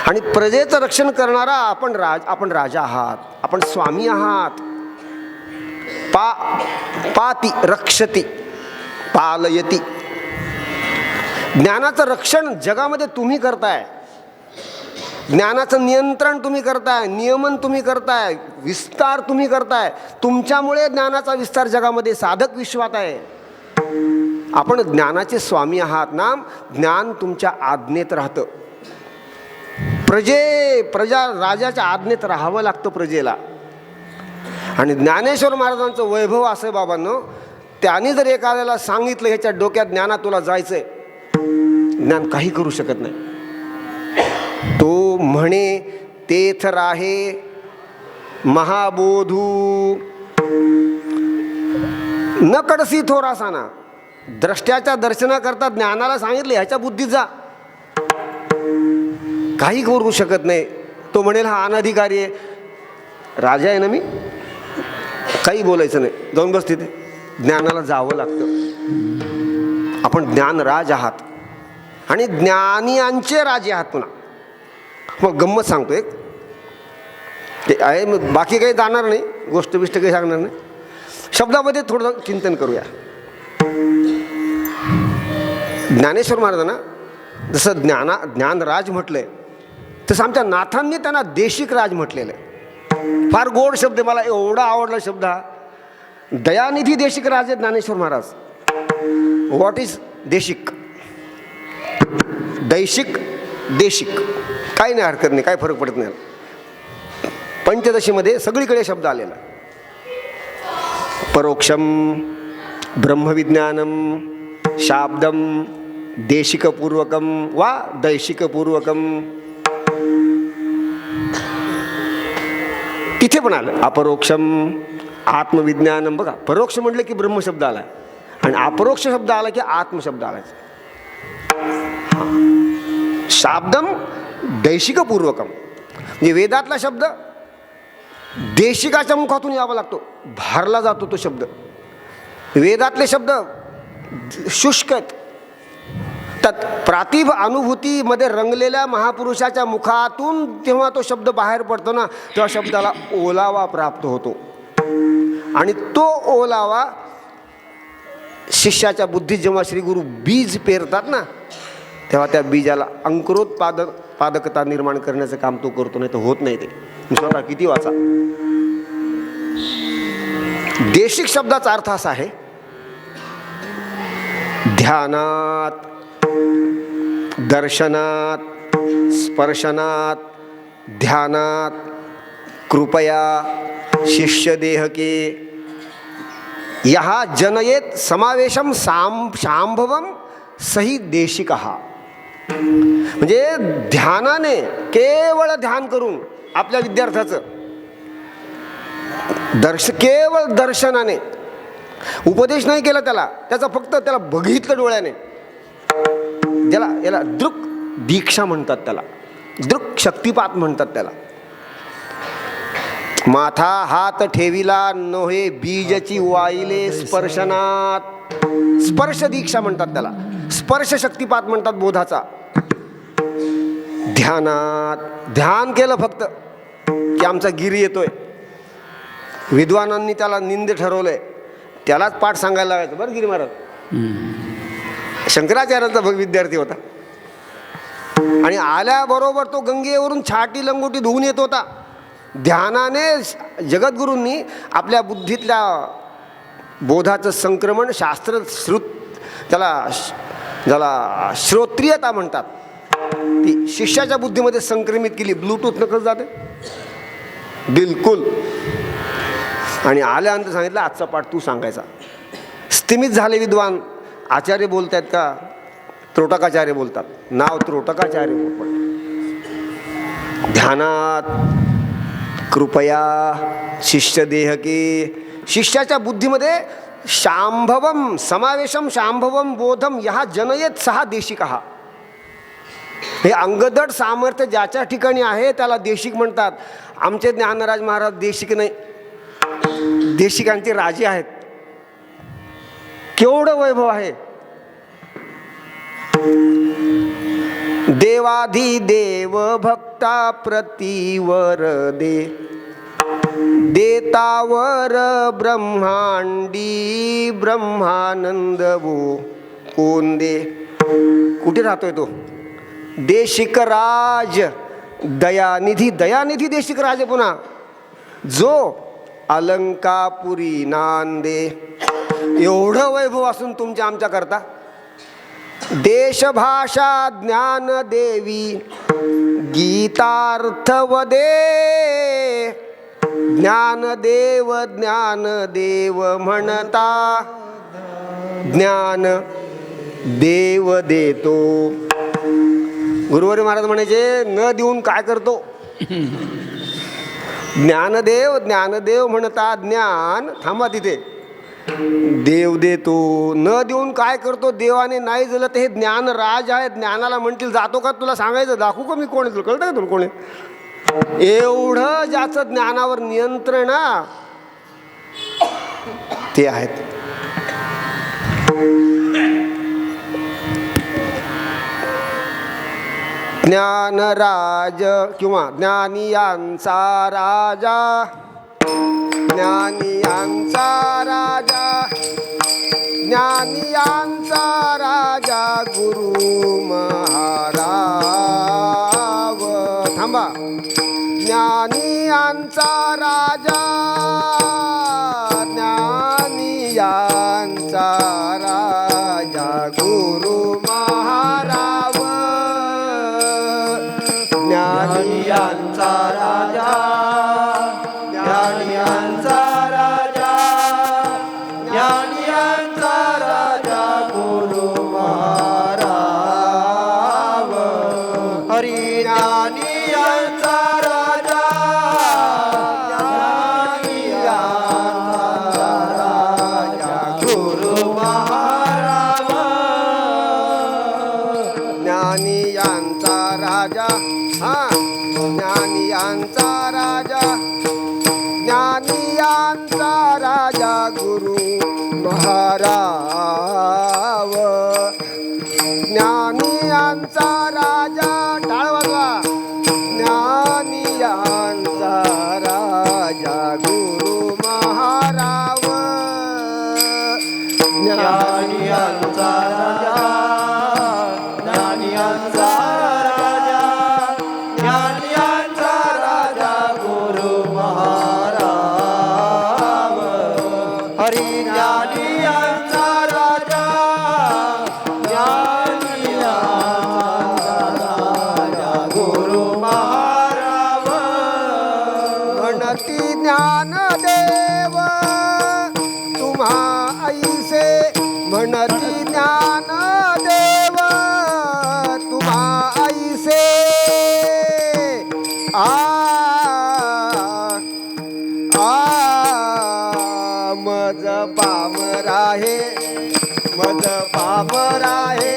आणि प्रजेचं रक्षण करणारा आपण राजा आहात. आपण स्वामी आहात. पाती रक्षती पालयती. ज्ञानाचं रक्षण जगामध्ये तुम्ही करताय. ज्ञानाचं नियंत्रण तुम्ही करताय, नियमन तुम्ही करताय, विस्तार तुम्ही करताय. तुमच्यामुळे ज्ञानाचा विस्तार जगामध्ये साधक विश्वात आहे. आपण ज्ञानाचे स्वामी आहात ना. ज्ञान तुमच्या आज्ञेत राहतं. प्रजा राजाच्या आज्ञेत राहावं लागतं प्रजेला. आणि ज्ञानेश्वर महाराजांचं वैभव असं आहे बाबांनो, त्यांनी जर एखाद्याला सांगितलं ह्याच्या डोक्यात ज्ञानात तुला जायचंय, ज्ञान काही करू शकत नाही. तो म्हणे तेथ राहे महाबोधू न कडसी थोरासाना. द्रष्ट्याच्या दर्शनाकरता ज्ञानाला सांगितले ह्याच्या बुद्धीत जा, काही करू शकत नाही. तो म्हणेल हा अनधिकारी आहे. राजा आहे ना मी, काही बोलायचं नाही, जाऊन बस तिथे. ज्ञानाला जावं लागतं. आपण ज्ञानराज आहात आणि ज्ञानियांचे राजे आहात. पुन्हा मग गंमत सांगतो एक, ते आहे बाकी काही जाणार नाही, गोष्ट बिष्ट काही सांगणार नाही. शब्दामध्ये थोडं चिंतन करूया. ज्ञानेश्वर महाराजांना जसं ज्ञानराज म्हटलंय, तसं आमच्या नाथांनी त्यांना देशिक राज म्हटलेलं आहे. फार गोड शब्द आहे, मला एवढा आवडला शब्द हा. दयानिधी देशिक राज आहे ज्ञानेश्वर महाराज. व्हॉट इज देशिक? दैशिक देशिक काही नाही, हरकत नाही, काही फरक पडत नाही. पंचदशीमध्ये सगळीकडे शब्द आलेला. परोक्षम ब्रह्मविज्ञानम शाब्दम देशिकपूर्वकम वा दैशिकपूर्वकम. तिथे पण आलं अपरोक्षम आत्मविज्ञानम. बघा, परोक्ष म्हटलं की ब्रह्मशब्द आला आणि अपरोक्ष शब्द आला की आत्मशब्द आला. शाब्दम दैशिकपूर्वकम म्हणजे वेदातला शब्द देशिकाच्या मुखातून यावा लागतो, भारला जातो तो शब्द. वेदातले शब्द शुष्क आहेत. त्यात प्रातिभ अनुभूतीमध्ये रंगलेल्या महापुरुषाच्या मुखातून जेव्हा तो शब्द बाहेर पडतो ना, तेव्हा शब्दाला ओलावा प्राप्त होतो. आणि तो ओलावा शिष्याच्या बुद्धीत जेव्हा श्री गुरु बीज पेरतात ना, तेव्हा त्या बीजाला अंकुरोत्पादकता निर्माण करण्याचं काम तो करतो. नाही तर होत नाही ते. स्वतः किती वाचा. देशिक शब्दाचा अर्थ असा आहे, ध्यानात, दर्शनात, स्पर्शनात, ध्यानात, कृपया शिष्यदेहके यहा जनयेत समावेशम शांभवम सही देशिकहा. म्हणजे ध्यानाने, केवळ ध्यान करून आपल्या विद्यार्थ्याचं केवळ दर्शनाने, उपदेश नाही केला त्याला, त्याचा फक्त त्याला बघितलं डोळ्याने, याला दृक दीक्षा म्हणतात, त्याला दृक शक्तिपात म्हणतात. त्याला माथा हात ठेविला नोहे बीजची वाईले स्पर्शनात. स्पर्श दीक्षा म्हणतात त्याला, स्पर्श शक्तिपात म्हणतात बोधाचा. ध्यानात, ध्यान केलं फक्त की आमचा गिरी येतोय. विद्वानांनी त्याला निंद ठरवलंय, त्यालाच पाठ सांगायला लागायचं. बरं गिरी महाराज शंकराचार्यांचा विद्यार्थी होता आणि आल्याबरोबर तो गंगेवरून छाटी लंगोटी धुवून येत होता. ध्यानाने जगद्गुरूंनी आपल्या बुद्धीतल्या बोधाचं संक्रमण, शास्त्र ज्याला श्रोत्रियता म्हणतात, ती शिष्याच्या बुद्धीमध्ये संक्रमित केली. ब्लूटूथ नकच जाते बिलकुल. आणि आल्यानंतर सांगितलं आजचा पाठ तू सांगायचा. स्थिमित झाले विद्वान. आचार्य बोलत आहेत का? त्रोटकाचार्य बोलतात. नाव त्रोटकाचार्य पडलं. ध्यानात कृपया शिष्य देहके, शिष्याच्या बुद्धीमध्ये शांभवम समावेशम शांभवम बोधम ह्या जनयेत सहा देशिकहा. हे अंगदड सामर्थ्य ज्याच्या ठिकाणी आहे त्याला देशिक म्हणतात. आमचे ज्ञानराज महाराज देशिक नाही, देशिकांचे राजे आहेत. केवढं वैभव आहे. देवाधिदेव भक्ता प्रतिवर दे, देतावर ब्रह्मांडी ब्रह्मानंद वो कोण दे. कुठे राहतोय तो? देशिक राज दयानिधी. दयानिधी देशिक राज. पुन्हा जो अलंकापुरी नांदे. एवढं वैभव असून तुमच्या आमच्या करता. देशभाषा ज्ञान देवी गीतार्थ वदे, ज्ञानदेव ज्ञानदेव म्हणता ज्ञान देव देतो. गुरुवारी महाराज म्हणायचे न देऊन काय करतो? ज्ञानदेव ज्ञानदेव म्हणता ज्ञान. थांबा तिथे. देव देतो. न देऊन काय करतो? देवाने नाही दिलं तर हे ज्ञान राज आहे. ज्ञानाला म्हणतील जातो का? तुला सांगायचं दाखवू का मी कोण आहे? तुला कळतं का तुला कोण आहे? एवढं ज्याचं ज्ञानावर नियंत्रण ते आहेत. ज्ञानराज किंवा ज्ञानियांचा राजा, ज्ञानियांचा राजा, ज्ञानियांचा राजा गुरु महाराव. थांबा. ज्ञानियांचा राजा, ज्ञानियांचा राजा गुरु महाराव. ज्ञानियांचा राजा, ज्ञानियांचा राजा, ज्ञानियांचा राजा गुरु महाराव. हरी ज्ञानियांचा राजा, ज्ञानियांचा राजा गुरु महाराव. ज्ञानियांचा राजा, ज्ञानियांचा राजा, ज्ञानियांचा राजा गुरु महाराव. ज्ञानियांचा राजा. टाळ वाजवा. ज्ञानियांचा राजा गुरु महाराव. ज्ञानियांचा राजा, ज्ञानियांचा राजा, ज्ञानियांचा राजा गुरु महाराव. हरी ज्ञानियांचा राजा, ज्ञानियांचा राजा गुरु महाराव. म्हणती ज्ञानदेव तुम्हा ऐसे, म्हणती ज्ञानदेव तुम्हा ऐसे. मज पामर आहे, मज पामर आहे,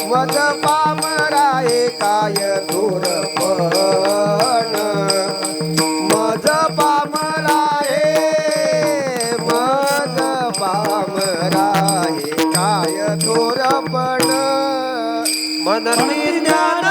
मज पामर आहे काय थोरपण. मज पामर आहे, मज पामर आहे काय थोरपण. मनती ज्ञान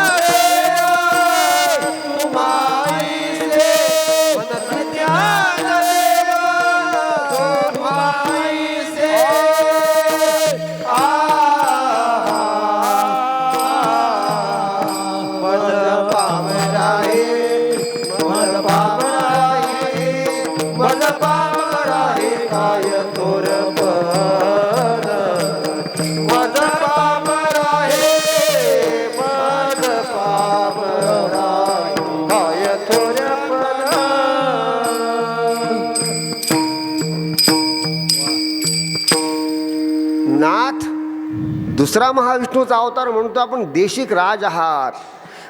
मज दुसरा महाविष्णूचा अवतार म्हणतो आपण देशिक राज आहात.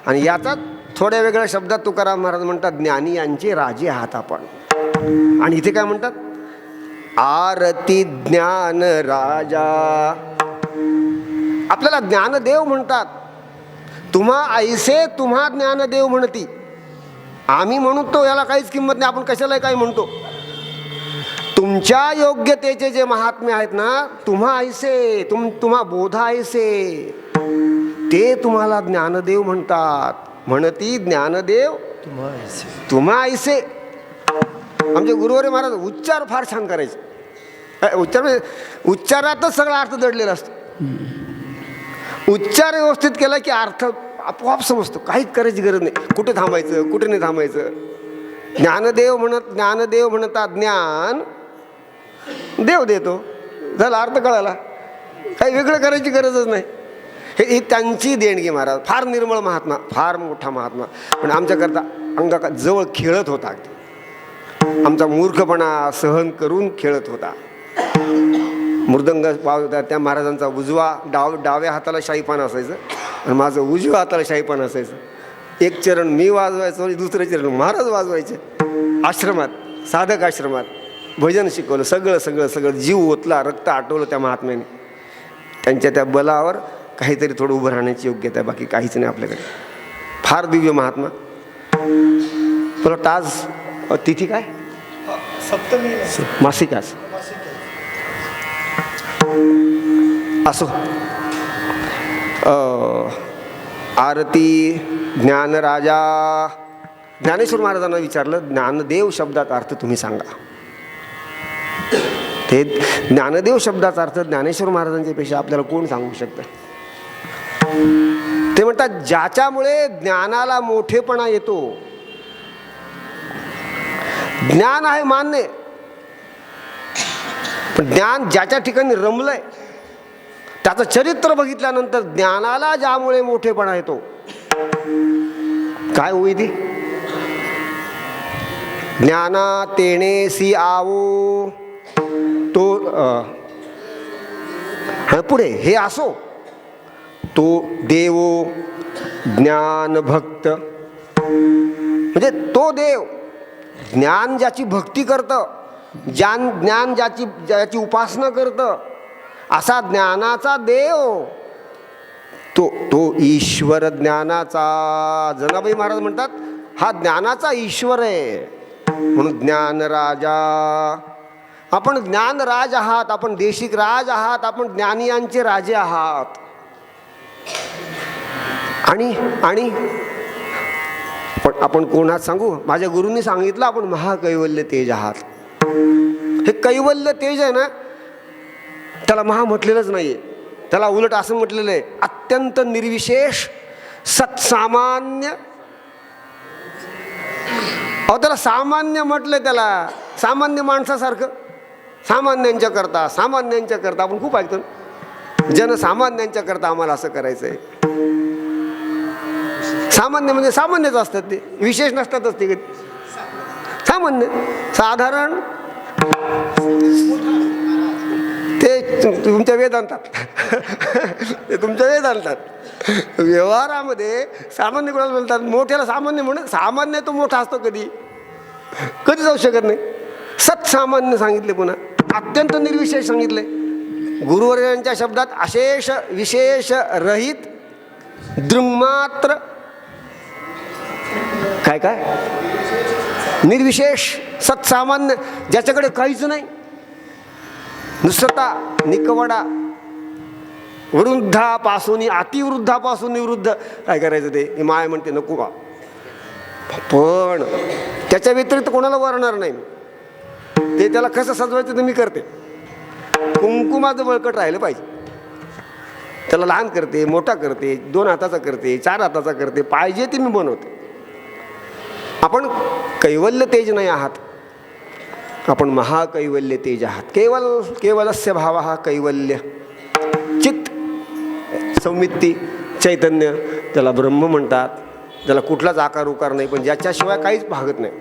आणि याचाच थोड्या वेगळ्या शब्दात तुकाराम महाराज म्हणतात ज्ञानी यांचे राजे आहात आपण. आणि इथे काय म्हणतात, आरती ज्ञान राजा. आपल्याला ज्ञानदेव म्हणतात. तुम्हा ऐसे तुम्हा ज्ञानदेव म्हणती. आम्ही म्हणतो याला काहीच किंमत नाही, आपण कशाला काही म्हणतो. तुमच्या योग्यतेचे जे महात्मे आहेत ना, तुम्हा ऐसे तुम्हा बोधा ऐसे, ते तुम्हाला ज्ञानदेव म्हणतात. म्हणती ज्ञानदेव तुम्हा ऐसे. आमचे गुरुवारी महाराज उच्चार फार छान करायचे. उच्चार म्हणजे उच्चारातच सगळा अर्थ दडलेला असतो. उच्चार व्यवस्थित केला की अर्थ आपोआप समजतो. काहीच करायची गरज नाही. कुठे थांबायचं कुठे नाही थांबायचं. ज्ञानदेव म्हणतात ज्ञान देव देतो. झाला अर्थ कळाला. काही वेगळं करायची गरजच नाही. ही त्यांची देणगी महाराज. फार निर्मळ महात्मा, फार मोठा महात्मा. पण आमच्याकरता अंगा जवळ खेळत होता. आमचा मूर्खपणा सहन करून खेळत होता. मृदंग वाजवता त्या महाराजांचा उजवा डाव्या हाताला शाईपान असायचं आणि माझं उजव्या हाताला शाईपान असायचं. एक चरण मी वाजवायचो आणि दुसरं चरण महाराज वाजवायचे. आश्रमात, साधक आश्रमात भजन शिकवलं. सगळं जीव ओतला, रक्त आटवलं त्या महात्म्याने. त्यांच्या त्या बलावर काहीतरी थोडं उभं राहण्याची योग्यता आहे, बाकी काहीच नाही आपल्याकडे. फार दिव्य महात्मा. परत आज तिथी काय, सप्तमी मासिक आज असो. आरती ज्ञानराजा. ज्ञानेश्वर महाराजांना विचारलं, ज्ञानदेव शब्दाचा अर्थ तुम्ही सांगा. ते ज्ञानदेव शब्दाचा अर्थ ज्ञानेश्वर महाराजांच्या पेक्षा आपल्याला कोण सांगू शकतं. ते म्हणतात ज्याच्यामुळे ज्ञानाला मोठेपणा येतो. ज्ञान आहे मान्य, पण ज्ञान ज्याच्या ठिकाणी रमलंय त्याचं चरित्र बघितल्यानंतर ज्ञानाला ज्यामुळे मोठेपणा येतो. काय होई ती ज्ञाना तेणेसी आवो. तो पुढे हे असो, तो देवो ज्ञान भक्त. म्हणजे तो देव ज्ञान ज्याची भक्ती करतं, ज्ञान ज्याची उपासना करतं, असा ज्ञानाचा देव तो ईश्वर ज्ञानाचा. जनाबाई महाराज म्हणतात हा ज्ञानाचा ईश्वर आहे. म्हणून ज्ञानराजा. आपण ज्ञानराज आहात, आपण देशिक राज आहात, आपण ज्ञानियांचे राजे आहात. आणि पण आपण कोणात सांगू, माझ्या गुरूंनी सांगितलं आपण महाकैवल्य तेज आहात. हे कैवल्य तेज आहे ना, त्याला महा म्हटलेलंच नाहीये. त्याला उलट असं म्हटलेलं आहे, अत्यंत निर्विशेष सत्सामान्य. अहो त्याला सामान्य म्हटलंय. त्याला सामान्य माणसासारखं, सामान्यांच्या करता आपण खूप ऐकतो. जनसामान्यांच्या करता आम्हाला असं करायचं आहे. सामान्य म्हणजे सामान्यच असतात, ते विशेष नसतातच. ते सामान्य साधारण ते तुमच्या वेदांतात ते तुमच्या वेदांतात. व्यवहारामध्ये सामान्य कोणाला बोलतात, मोठ्याला सामान्य म्हणून. सामान्य तो मोठा असतो कधी जाऊ शकत नाही. सत्सामान्य सांगितले, पुन्हा अत्यंत निर्विशेष सांगितले. गुरुवर्यांच्या शब्दात अशेष विशेष रहित दृंगमात्र. काय निर्विशेष सत्सामान्य, ज्याच्याकडे काहीच नाही. नुसता निकवडा. वृद्धापासून अतिवृद्धापासून निवृद्ध. काय करायचं ते माय म्हणते नको बा, पण त्याच्या व्यतिरिक्त कोणाला वरणार नाही. ते त्याला कसं सजवायचं ते मी करते. कुंकुमाचं बळकट राहिलं पाहिजे. त्याला लहान करते, मोठा करते, 2 हाताचा करते, 4 हाताचा करते, पाहिजे ते मी बनवते. आपण कैवल्य तेज नाही आहात, आपण महाकैवल्य तेज आहात. केवलस्य भाव हा कैवल्य. चित्त सौमित्ती चैतन्य, त्याला ब्रह्म म्हणतात. ज्याला कुठलाच आकार उकार नाही, पण ज्याच्याशिवाय काहीच भागत नाही.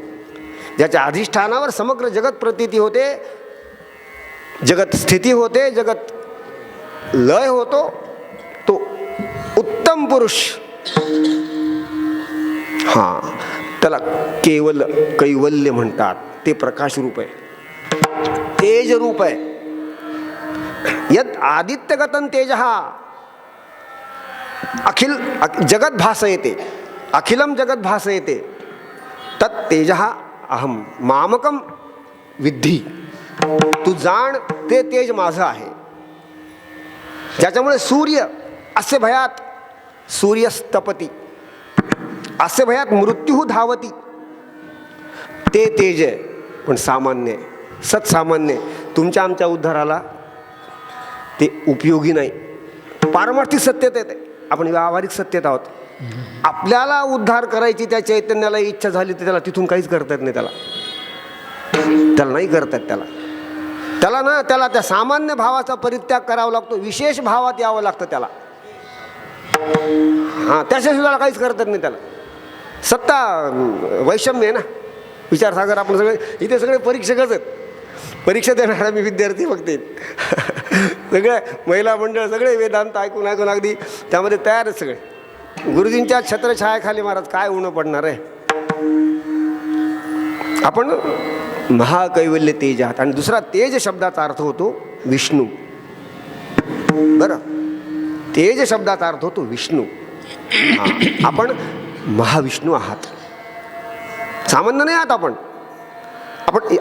ज्याच्या अधिष्ठानावर समग्र जगत प्रतीती होते, जगत स्थिती होते, जगत लय होतो तो उत्तम पुरुष, हां, त्याला केवल कैवल्य म्हणतात. ते प्रकाश रूप आहे, तेज रूप आहे. यद आदित्यगतं तेजः अखिल जगत भासयते, अखिलम जगत भासयते तत् तेजः अहम मामकम विद्धी. तू जाण ते तेज माझं आहे, ज्याच्यामुळे सूर्य अस्य भयात सूर्यस्तपती, अस्य भयात मृत्यू धावती. ते तेज आहे, पण सामान्य आहे, सत्सामान्य आहे. तुमच्या आमच्या उद्धाराला ते उपयोगी नाही. पारमार्थिक सत्यता येते, आपण व्यावहारिक सत्यता आहोत. आपल्याला उद्धार करायची त्या चैतन्याला इच्छा झाली तर त्याला तिथून काहीच करता येत नाही. त्याला नाही करता येत. त्याला त्या सामान्य भावाचा परित्याग करावा लागतो, विशेष भावात यावं लागतं त्याला. हां, त्याच्याशिवाय त्याला काहीच करतात नाही. त्याला सत्ता वैषम्य आहे ना, विचारसागर. आपण सगळे इथे सगळे परीक्षकच आहेत, परीक्षा देणारा मी विद्यार्थी फक्त सगळे महिला मंडळ सगळे वेदांत ऐकून अगदी त्यामध्ये तयार आहेत सगळे. गुरुजींच्या छत्रछायाखाली महाराज काय ऊन पडणार आहे. आपण महाकैवल्य तेज आहात. आणि दुसरा तेज शब्दाचा अर्थ होतो विष्णू. बरं, तेज शब्दाचा अर्थ होतो विष्णू. आपण महाविष्णू आहात, सामान्य नाही आहात. आपण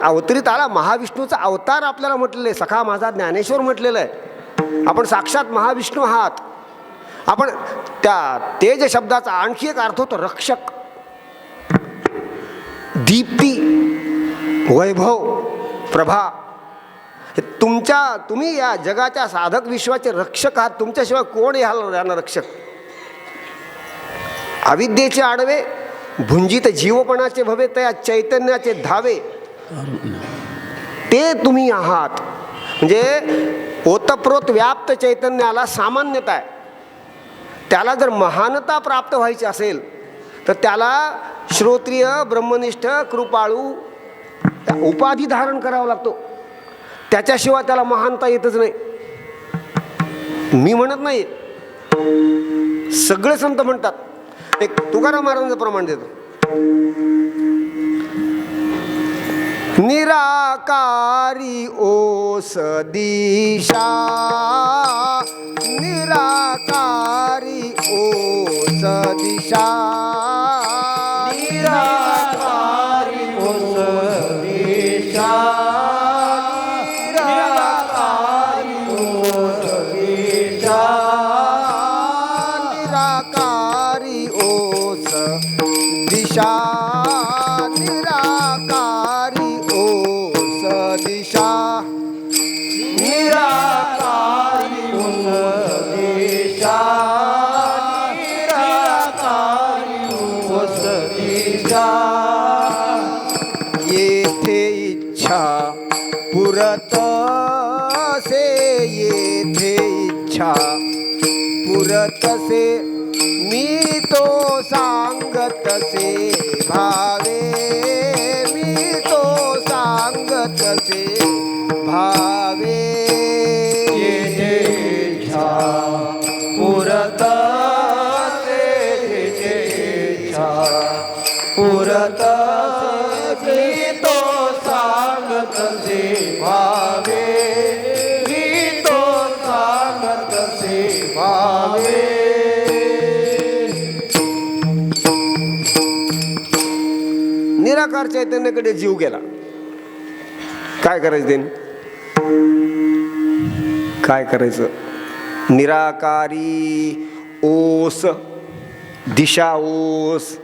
अवतरित आला, महाविष्णूचा अवतार आपल्याला म्हटलेलं आहे. सखा माझा ज्ञानेश्वर म्हटलेलं आहे. आपण साक्षात महाविष्णू आहात. आपण त्या तेज शब्दाचा आणखी एक अर्थ होतो रक्षक, दीप्ती, वैभव, प्रभा. तुम्ही या जगाच्या साधक विश्वाचे रक्षक आहात. तुमच्याशिवाय कोण याला रक्षक. अविद्येचे आडवे, भुंजित जीवपणाचे भवे, त्या चैतन्याचे धावे, ते तुम्ही आहात. म्हणजे ओतप्रोत व्याप्त चैतन्याला सामान्यता आहे. त्याला जर महानता प्राप्त व्हायची असेल तर त्याला श्रोत्रिय, ब्रह्मनिष्ठ, कृपाळू उपाधी धारण करावा लागतो. त्याच्याशिवाय त्याला महानता येतच नाही. मी म्हणत नाही, सगळे संत म्हणतात. एक तुकाराम महाराजांचं प्रमाण देतो. निराकारी ओस दिशा, निराकारी ओस दिशा, निराकारी ओस दिशा, निराकारी ओस दिशा, निराकारी ओस दिशा, निराकारी ओस दिशा, निराकारी ओस दिशा, निराकारी ओस दिशा. येथे इच्छा पुरतसे, येथे इच्छा पुरतसे, मी तो सांगतसे भावे, मी तो सांगतसे भावे. येथे इच्छा पुरतसे, येथे इच्छा पुरतसे, मी तो सांगतसे भावे, मी तो सांगतसे भावे. निराकार चैतन्याकडे जीव गेला. काय करायचं त्याने? काय करायचं? निराकारी ओस दिशा ओस.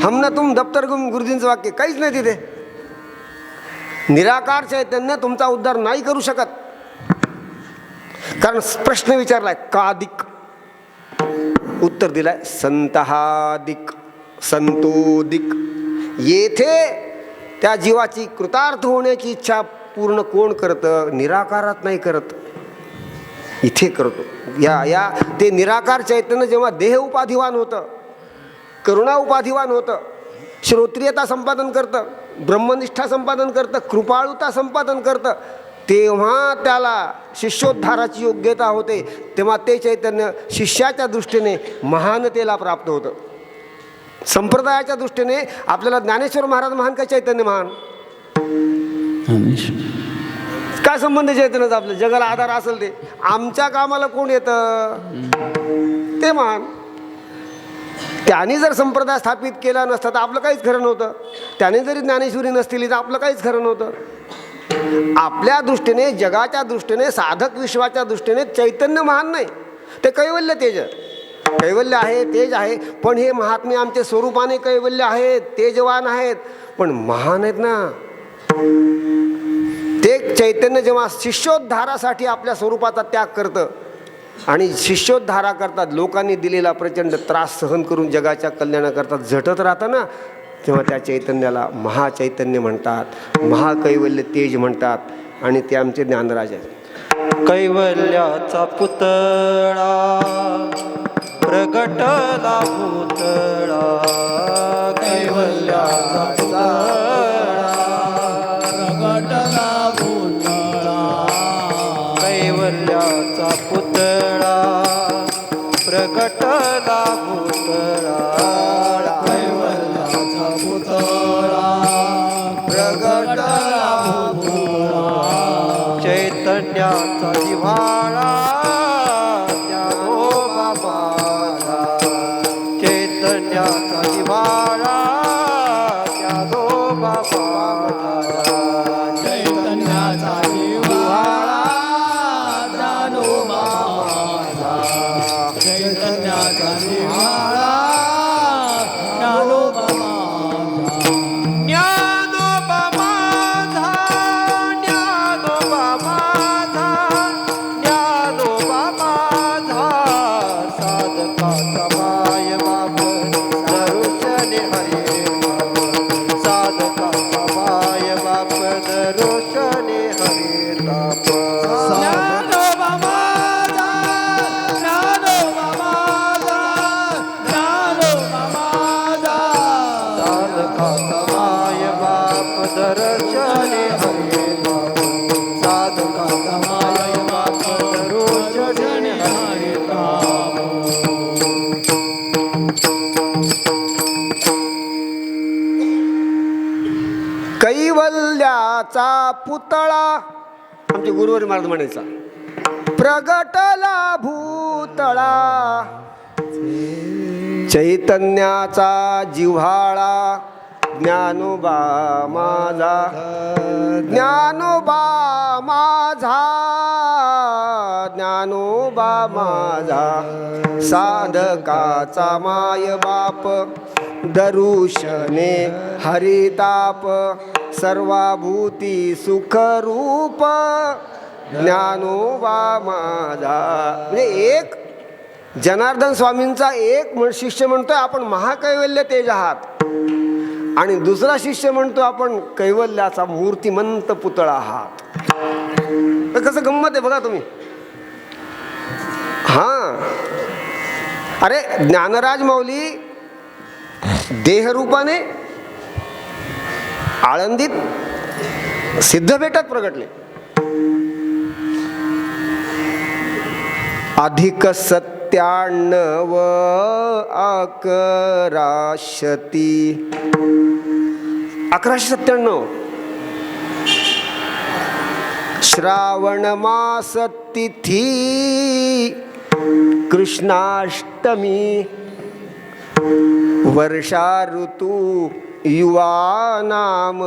हम ना तुम दप्तर गुम, गुरुजींचं वाक्य. काहीच नाही तिथे. निराकार चैतन्य तुमचा उद्धार नाही करू शकत. कारण प्रश्न विचारलाय कादिक, उत्तर दिलाय संतहादिक, संतोदिक. येथे त्या जीवाची कृतार्थ होण्याची इच्छा पूर्ण कोण करतं? निराकारात नाही करत, इथे करतो. या ते निराकार चैतन्य जेव्हा देह उपाधिवान होतं, करुणा उपाधिवान होतं, श्रोत्रियता संपादन करतं, ब्रह्मनिष्ठा संपादन करतं, कृपाळुता संपादन करतं, तेव्हा त्याला शिष्योद्धाराची योग्यता होते, तेव्हा ते चैतन्य शिष्याच्या दृष्टीने महानतेला प्राप्त होतं. संप्रदायाच्या दृष्टीने आपल्याला ज्ञानेश्वर महाराज महान का चैतन्य महान? काय संबंध चैतन्याचा? आपल्या जगाला आधार असेल ते. आमच्या कामाला कोण येतं? ते महान. त्यांनी जर संप्रदाय स्थापित केला नसता तर आपलं काहीच खरं नव्हतं. त्याने जरी ज्ञानेश्वरी नसतील तर आपलं काहीच खरं नव्हतं. आपल्या दृष्टीने, जगाच्या दृष्टीने, साधक विश्वाच्या दृष्टीने चैतन्य महान नाही, ते कैवल्य तेज. कैवल्य आहे, तेज आहे, पण हे महात्मे आमचे स्वरूपाने कैवल्य आहेत, तेजवान आहेत, पण महान आहेत ना. ते चैतन्य जेव्हा शिष्योद्धारासाठी आपल्या स्वरूपाचा त्याग करतं आणि शिष्योद्धारा करतात, लोकांनी दिलेला प्रचंड त्रास सहन करून जगाच्या कल्याणाकरता झटत राहतं ना, तेव्हा त्या चैतन्याला महाचैतन्य म्हणतात, महाकैवल्य तेज म्हणतात. आणि ते आमचे ज्ञानराज आहेत. कैवल्याचा पुतळा प्रगटला भूतळा, कैवल्याचा पुतळा प्रगटला भूतळा, कैवल्याचा पुतळा प्रगटला भूतळा, कैवल्याचा पुतळा प्रगटला भूतळा, चैतन्याचा जिव्हाळा ज्ञानोबा माझा, चैतन्याचा जिव्हाळा ज्ञानोबा माझा, चैतन्याचा जिव्हाळा ज्ञानोबा माझा, चैतन्याचा जिव्हाळा ज्ञानोबा माझा, ज्ञानोबा माझा, ज्ञानोबा माझा, ज्ञानोबा माझा, साधकाचा माय बाप दर्शने हरे बाप, साधकाचा माय बाप दर्शने हरे ताप, ज्ञानोबा माझा, ज्ञानोबा माझा, ज्ञानोबा माझा, साधकाचा माय बाप दर्शने हरे बाप, साधकाचा माय बाप दर्शने हरे ताप. कैवल्याचा पुतळा आमचे गुरुवारी महाराज म्हणायचा, प्रगटला भूतळा, चैतन्याचा जिव्हाळा ज्ञानोबा माझा, ज्ञानोबा माझा, ज्ञानोबा माझा, साधकाचा माय बाप दरुशने हरिताप, सर्वाभूती सुखरूप ज्ञानोबा माझा. म्हणजे एक जनार्दन स्वामींचा एक शिष्य म्हणतोय आपण महाकैवल्य तेज आहात, आणि दुसरा शिष्य म्हणतो आपण कैवल्याचा मूर्तिमंत पुतळा आहात. तर कसं गंमत आहे बघा तुम्ही. हां, अरे ज्ञानराज माऊली देहरूपाने आळंदीत सिद्धभेटात प्रगटले. अधिक 97 1197 श्रावण मास तिथी कृष्णाष्टमी, वर्षा ऋतू युवा नाम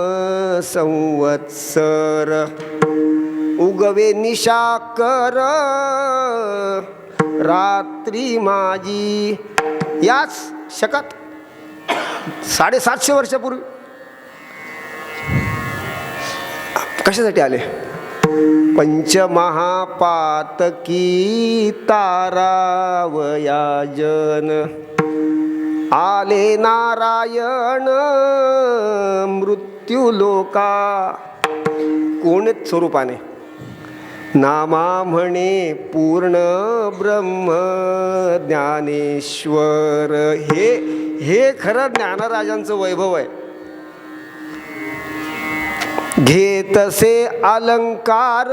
संवत्सर, उगवे निशाकर रात्री माझी. याच शकात 750 वर्षापूर्वी कशासाठी आले? पंचमहापातकी तारावयाजन, आले नारायण मृत्यू लोका. कोण स्वरूपाने? नामा म्हणे पूर्ण ब्रह्म ज्ञानेश्वर. हे खरं ज्ञानराजांचं वैभव आहे. घेतसे अलंकार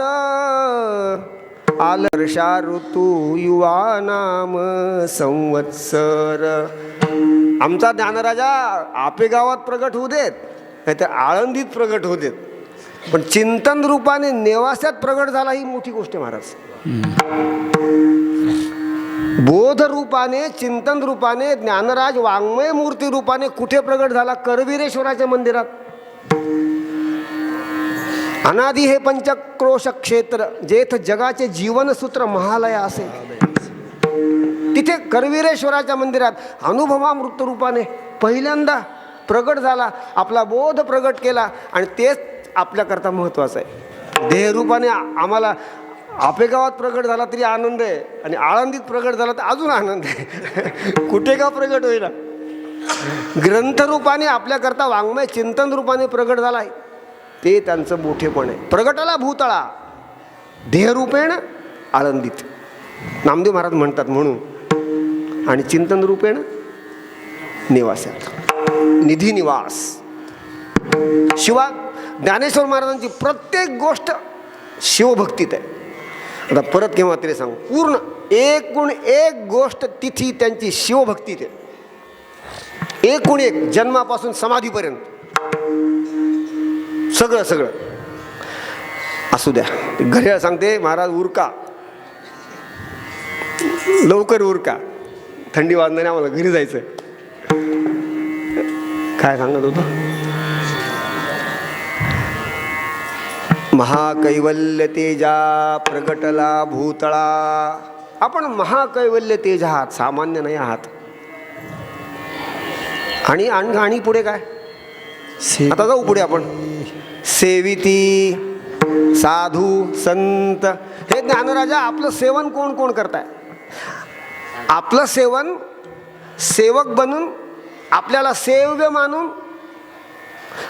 आलर्षा ऋतू युवा नाम संवत्सर. आमचा ज्ञानराजा आपेगावात प्रगट होऊ देत, नाही तर आळंदीत प्रगट होऊ देत, पण चिंतन रूपाने नेवास्यात प्रगट झाला ही मोठी गोष्ट आहे महाराज. बोध रूपाने, चिंतन रूपाने, ज्ञानराज वाङ्मय मूर्ती रूपाने कुठे प्रगट झाला? करवीरेश्वराच्या मंदिरात. अनादि हे पंचक्रोश क्षेत्र जेथ जगाचे जीवनसूत्र महालय असे, तिथे करवीरेश्वराच्या मंदिरात अनुभवामृत रूपाने पहिल्यांदा प्रगट झाला, आपला बोध प्रगट केला. आणि तेच आपल्याकरता महत्त्वाचं आहे. देहरूपाने आम्हाला आपेगावात प्रगट झाला तरी आनंद आहे, आणि आळंदीत प्रगट झाला तर अजून आनंद आहे. कुठे का प्रगट होईना, ग्रंथरूपाने आपल्याकरता वाङ्मय चिंतन रूपाने प्रगट झाला आहे, ते त्यांचं मोठेपण आहे. प्रगटाला भूतळा, देहरूपेण आळंदीत नामदेव महाराज म्हणतात म्हणून. आणि चिंतन रूपेण निवासात, निधी निवास. शिवा ज्ञानेश्वर महाराजांची प्रत्येक गोष्ट शिवभक्तीत आहे. आता परत केव्हा तरी सांगू, पूर्ण एकूण एक गोष्ट तिथी त्यांची शिवभक्तीत आहे. एकूण एक, जन्मापासून समाधीपर्यंत सगळं सगळं. असू द्या, घड्याळ सांगते महाराज उरका, लवकर उरका, थंडी वाजणारे आम्हाला घरी जायचं. काय सांगत होतो? महाकैवल्य तेजा प्रगटला भूतळा. आपण महाकैवल्य तेज आहात, सामान्य नाही आहात. आणि पुढे काय? आता जाऊ पुढे आपण. सेविती साधू संत. हे ज्ञानराजा आपलं सेवन कोण कोण करताय? आपलं सेवन सेवक बनून, आपल्याला सेव्य मानून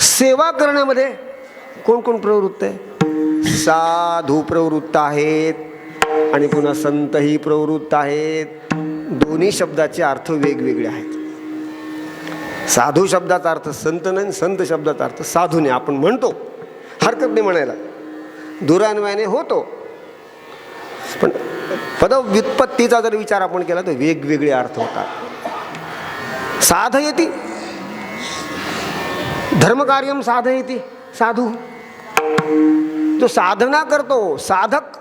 सेवा करण्यामध्ये कोण कोण प्रवृत्त आहे? साधू प्रवृत्त आहेत आणि पुन्हा संतही प्रवृत्त आहेत. दोन्ही शब्दाचे अर्थ वेगवेगळे आहेत. साधू शब्दाचा अर्थ संत नाही, संत शब्दाचा अर्थ साधू नाही. आपण म्हणतो, हरकत नाही म्हणायला, दुरान्वयाने होतो, पण पदव्युत्पत्तीचा जर विचार आपण केला तर वेगवेगळे अर्थ होतात. साधयती, धर्मकार्यम साधयती, साधू जो साधना करतो, साधक,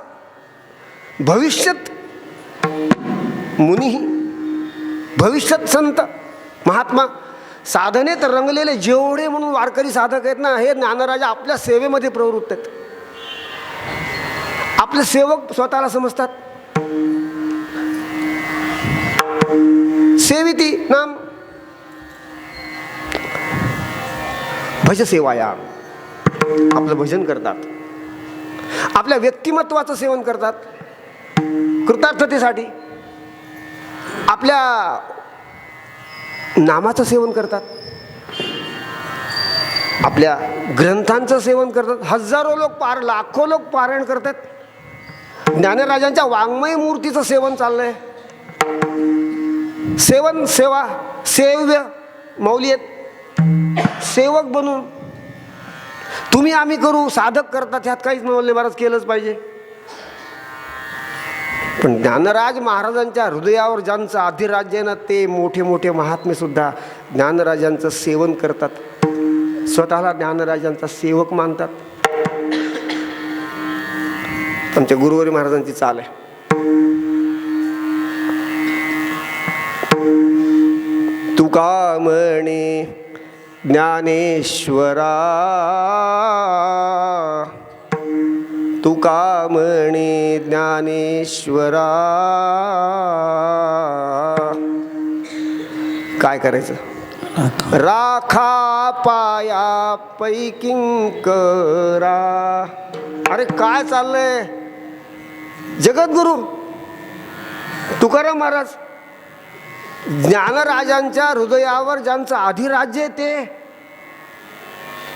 भविष्यात मुनी, भविष्यात संत, महात्मा, साधनेत रंगलेले जेवढे म्हणून वारकरी साधक आहेत ना, हे ज्ञानराजा आपल्या सेवेमध्ये प्रवृत्त आहेत. आपले सेवक स्वतःला समजतात. सेविती नाम भज सेवाया, आपलं भजन करतात, आपल्या व्यक्तिमत्वाचं सेवन करतात, कृतार्थतेसाठी आपल्या नामाचं सेवन करतात, आपल्या ग्रंथांचं सेवन करतात. हजारो लोक लाखो लोक पारायण करतात. ज्ञानराजांच्या वाङ्मय मूर्तीचं सेवन चाललंय. सेवन, सेवा, सेव्य मौली आहेत. सेवक बनून तुम्ही आम्ही करू, साधक करतात, ह्यात काहीच मौल्य महाराज केलंच पाहिजे. पण ज्ञानराज महाराजांच्या हृदयावर ज्यांचं अधिराज्य आहे ना, ते मोठे मोठे महात्मे सुद्धा ज्ञानराजांचं सेवन करतात, स्वतःला ज्ञानराजांचा सेवक मानतात. आमच्या गुरुवारी महाराजांची चाल आहे. तुका म्हणे ज्ञानेश्वरा, तुका म्हणे ज्ञानेश्वरा. काय करायचं? राखा पाया पैकिंकरा. अरे काय चाललंय? जगद्गुरु तुकाराम महाराज, ज्ञानराजांच्या हृदयावर ज्यांचं अधिराज्य आहे, ते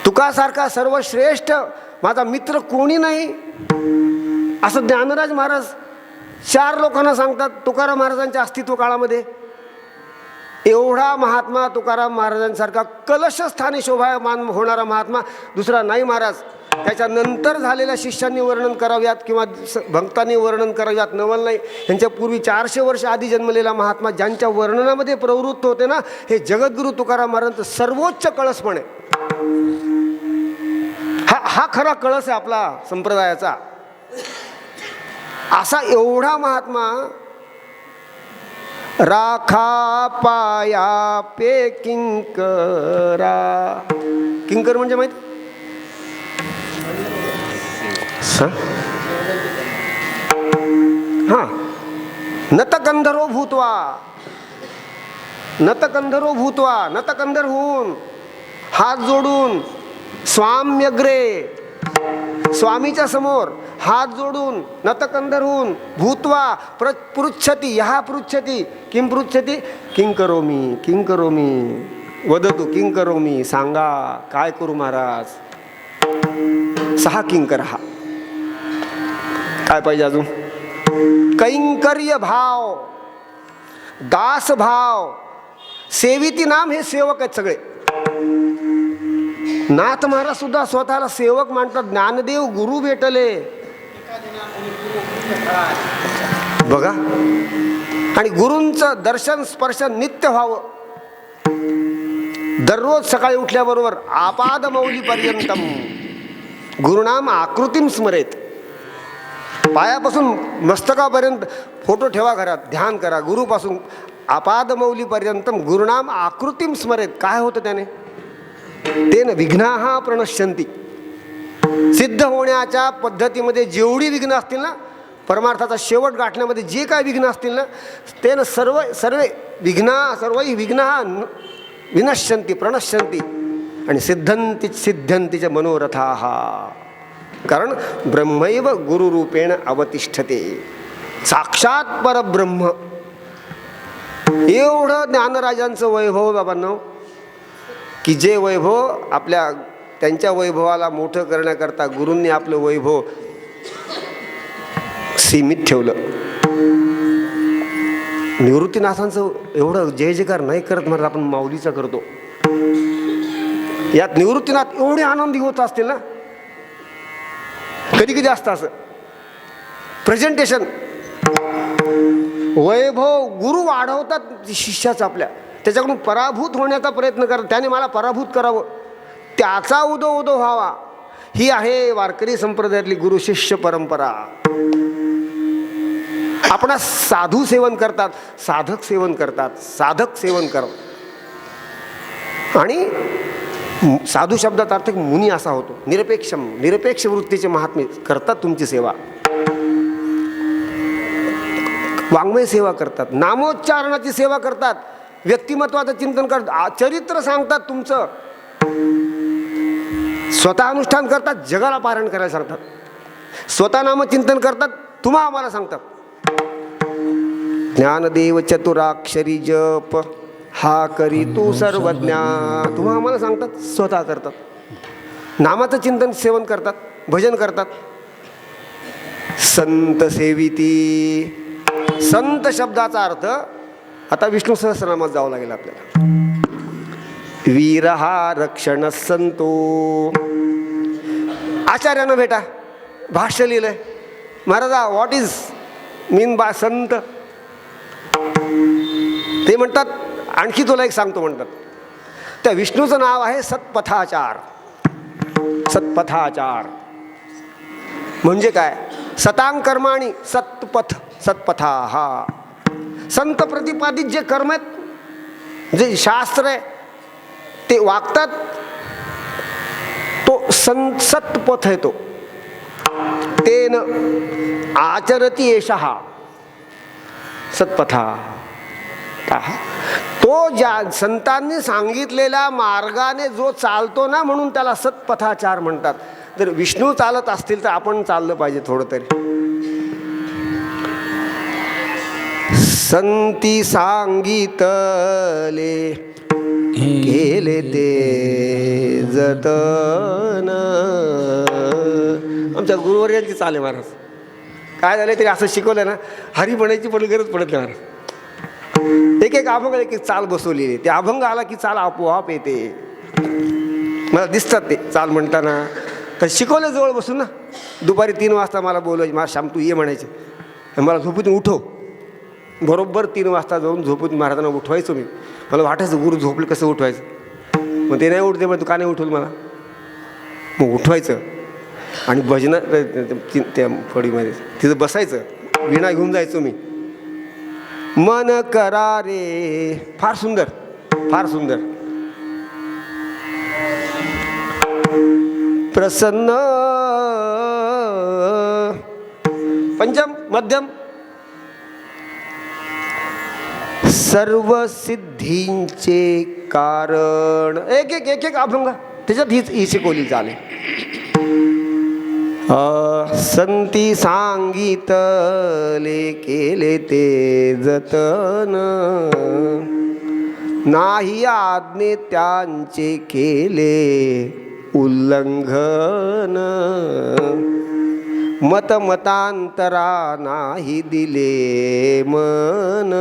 तुकासारखा सर्वश्रेष्ठ माझा मित्र कोणी नाही, असं ज्ञानराज महाराज 4 लोकांना सांगतात. तुकाराम महाराजांच्या अस्तित्व काळामध्ये एवढा महात्मा तुकाराम महाराजांसारखा कलशस्थानी शोभायमान होणारा महात्मा दुसरा नाही महाराज. त्याच्यानंतर झालेल्या शिष्यांनी वर्णन कराव्यात किंवा भक्तांनी वर्णन कराव्यात नवल नाही. यांच्या पूर्वी 400 वर्ष आधी जन्मलेला महात्मा ज्यांच्या वर्णनामध्ये प्रवृत्त होते ना, हे जगद्गुरू तुकाराम महाराजांचं सर्वोच्च कळसपण आहे. हा खरा कळस आहे आपला संप्रदायाचा. असा एवढा महात्मा राखा पाया पे किंकरा. किंकर म्हणजे माहिती? हा, नतकंधरो भूतवा, नतकंधरो भूतवा, नतकंधर होऊन हात जोडून स्वाम्यग्रे, स्वामीच्या समोर हात जोडून नतकंधर होऊन भूतवा पृच्छती, ह्या पृच्छती, किं पृच्छती, किं करोमी, किं करोमी, वदतु किं करोमी, सांगा काय करू महाराज. 6 किंकर. हा काय पाहिजे अजून? कैंकर्य भाव, दास भाव, सेविती नाम, हे सेवक आहेत सगळे. नाथ महाराज सुद्धा स्वतःला सेवक मानतात. ज्ञानदेव गुरु भेटले बघा. आणि गुरूंचं दर्शन स्पर्शन नित्य व्हावं. दररोज सकाळी उठल्याबरोबर आपाद मौली पर्यंतम गुरुनाम आकृतीम स्मरेत. पायापासून मस्तकापर्यंत फोटो ठेवा घरात, ध्यान करा. गुरुपासून आपाद मौली पर्यंतम गुरुनाम आकृतीम स्मरेत. काय होतं त्याने? तेन विघ्नाः प्रणश्यन्ति. सिद्ध होण्याच्या पद्धतीमध्ये जेवढी विघ्न असतील ना, परमार्थाचा शेवट गाठण्यामध्ये जे काय विघ्न असतील ना, तेन सर्व विघ्नाः विनश्यन्ति प्रणश्यन्ति आणि सिद्ध्यन्ति च मनोरथाः. कारण ब्रह्मैव गुरुरूपेण अवतिष्ठते. साक्षात परब्रह्म. एवढं ज्ञानराजांचं वैभव बाबांनो, की जे वैभव त्यांच्या वैभवाला मोठं करण्याकरता गुरूंनी आपलं वैभव सीमित ठेवलं. निवृत्तीनाथांचं एवढं जय जयकार नाही करत महाराज, आपण माऊलीचा करतो. यात निवृत्तीनाथ एवढे आनंदी होत असतील ना. कधी कधी असतं असं प्रेझेंटेशन, वैभव गुरु वाढवतात शिष्याचं आपल्या, त्याच्याकडून पराभूत होण्याचा प्रयत्न करतात. त्याने मला पराभूत करावं, त्याचा उदो व्हावा. ही आहे वारकरी संप्रदायातली गुरु शिष्य परंपरा. आपण साधू सेवन करतात, साधक सेवन करतात, साधक सेवन करतात. आणि साधू शब्दात अर्थ मुनी असा होतो. निरपेक्ष वृत्तीचे महात्मे करतात तुमची सेवा. वाङ्मय सेवा करतात, नामोच्चारणाची सेवा करतात, व्यक्तिमत्वाचं चिंतन करतात, चरित्र सांगतात तुमचं, स्वतः अनुष्ठान करतात, जगाला पारायण करायला सांगतात, स्वतः नामचिंतन करतात, तुम्हा आम्हाला सांगतात. ज्ञानदेव चतुराक्षरी जप हा करी तू सर्वज्ञा, तुम्हा आम्हाला सांगतात, स्वतः करतात. नामाचं चिंतन सेवन करतात, भजन करतात. संत सेविती. संत शब्दाचा अर्थ आता विष्णू सहस्रनामात जावं लागेल आपल्याला. वीरहा रक्षण संतो. आचार्यानं भेटा, भाष्य लिहिलंय महाराजा, व्हॉट इज मीन बाय संत. ते म्हणतात, आणखी तुला एक सांगतो म्हणतात, त्या विष्णूचं नाव आहे सत्पथाचार. सत्पथाचार म्हणजे काय? सतांग कर्माणी सत्पथ, सत्पथा. हा संत प्रतिपादित जे कर्म आहेत, जे शास्त्र आहे ते वागतात, तो सत्पथ आहे. तो तेन आचरती एषः सत्पथा. तो ज्या संतांनी सांगितलेल्या मार्गाने जो चालतो ना, म्हणून त्याला सत्पथाचार म्हणतात. जर विष्णू चालत असतील तर आपण चाललं पाहिजे थोडं तरी. संती सांगितले केले ते जतन. आमच्या गुरुवर्यांची चाल आहे महाराज. काय झालं तरी असं शिकवलं ना, हरी म्हणायची पण गरज पडत नाही महाराज. एक अभंग, एक चाल बसवलेली. ते अभंग आला की चाल आपोआप येते. मला दिसतात ते चाल म्हणताना. तर शिकवलं जवळ बसून ना. दुपारी 3 वाजता मला बोलायचे, मला श्याम तू ये म्हणायचे. आणि मला झोपून उठव. बरोबर 3 वाजता जाऊन झोपून महाराजांना उठवायचो मी. मला वाटायचं गुरु झोपले कसं उठवायचं. मग ते नाही उठते, मग तू का नाही उठवलं मला. मग उठवायचं आणि भजनं त्या फळीमध्ये तिथं बसायचं, वीणा घेऊन जायचो मी. मन करा रे, फार सुंदर, फार सुंदर. प्रसन्न पंचम मध्यम सर्व सिद्धींचे कारण. एक एक एक एक अभंग त्याच्यात ही शिकवली चालेल. संती सांगितले केले ते जतन, नाही आज्ञे त्यांचे केले उल्लंघन, मतांतरा नाही दिले मन,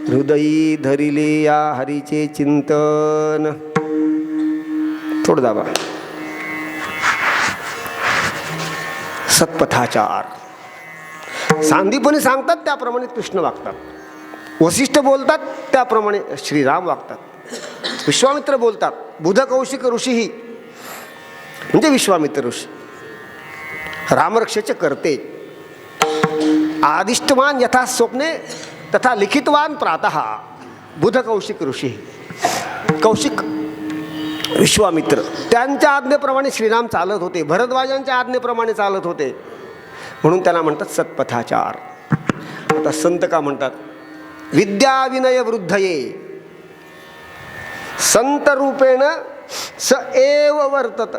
हृदयी धरिले या हरीचे चिंतन. थोडं दाबा. सत्पथाचार. सांदीपणी सांगतात त्याप्रमाणे कृष्ण वागतात. वसिष्ठ बोलतात त्याप्रमाणे श्रीराम वागतात. विश्वामित्र बोलतात. बुधकौशिक ऋषीही म्हणजे विश्वामित्र ऋषी रामरक्षेचे करते. आदिष्टवान यथा स्वप्ने तथा लिखितवान प्रातः. बुधकौशिक ऋषी, कौशिक विश्वामित्र त्यांच्या आज्ञेप्रमाणे श्रीराम चालत होते. भरद्वाजांच्या आज्ञेप्रमाणे चालत होते. म्हणून त्यांना म्हणतात सत्पथाचार. आता संत का म्हणतात. विद्या विनय वृद्धये संत रूपेण स एव वर्तत.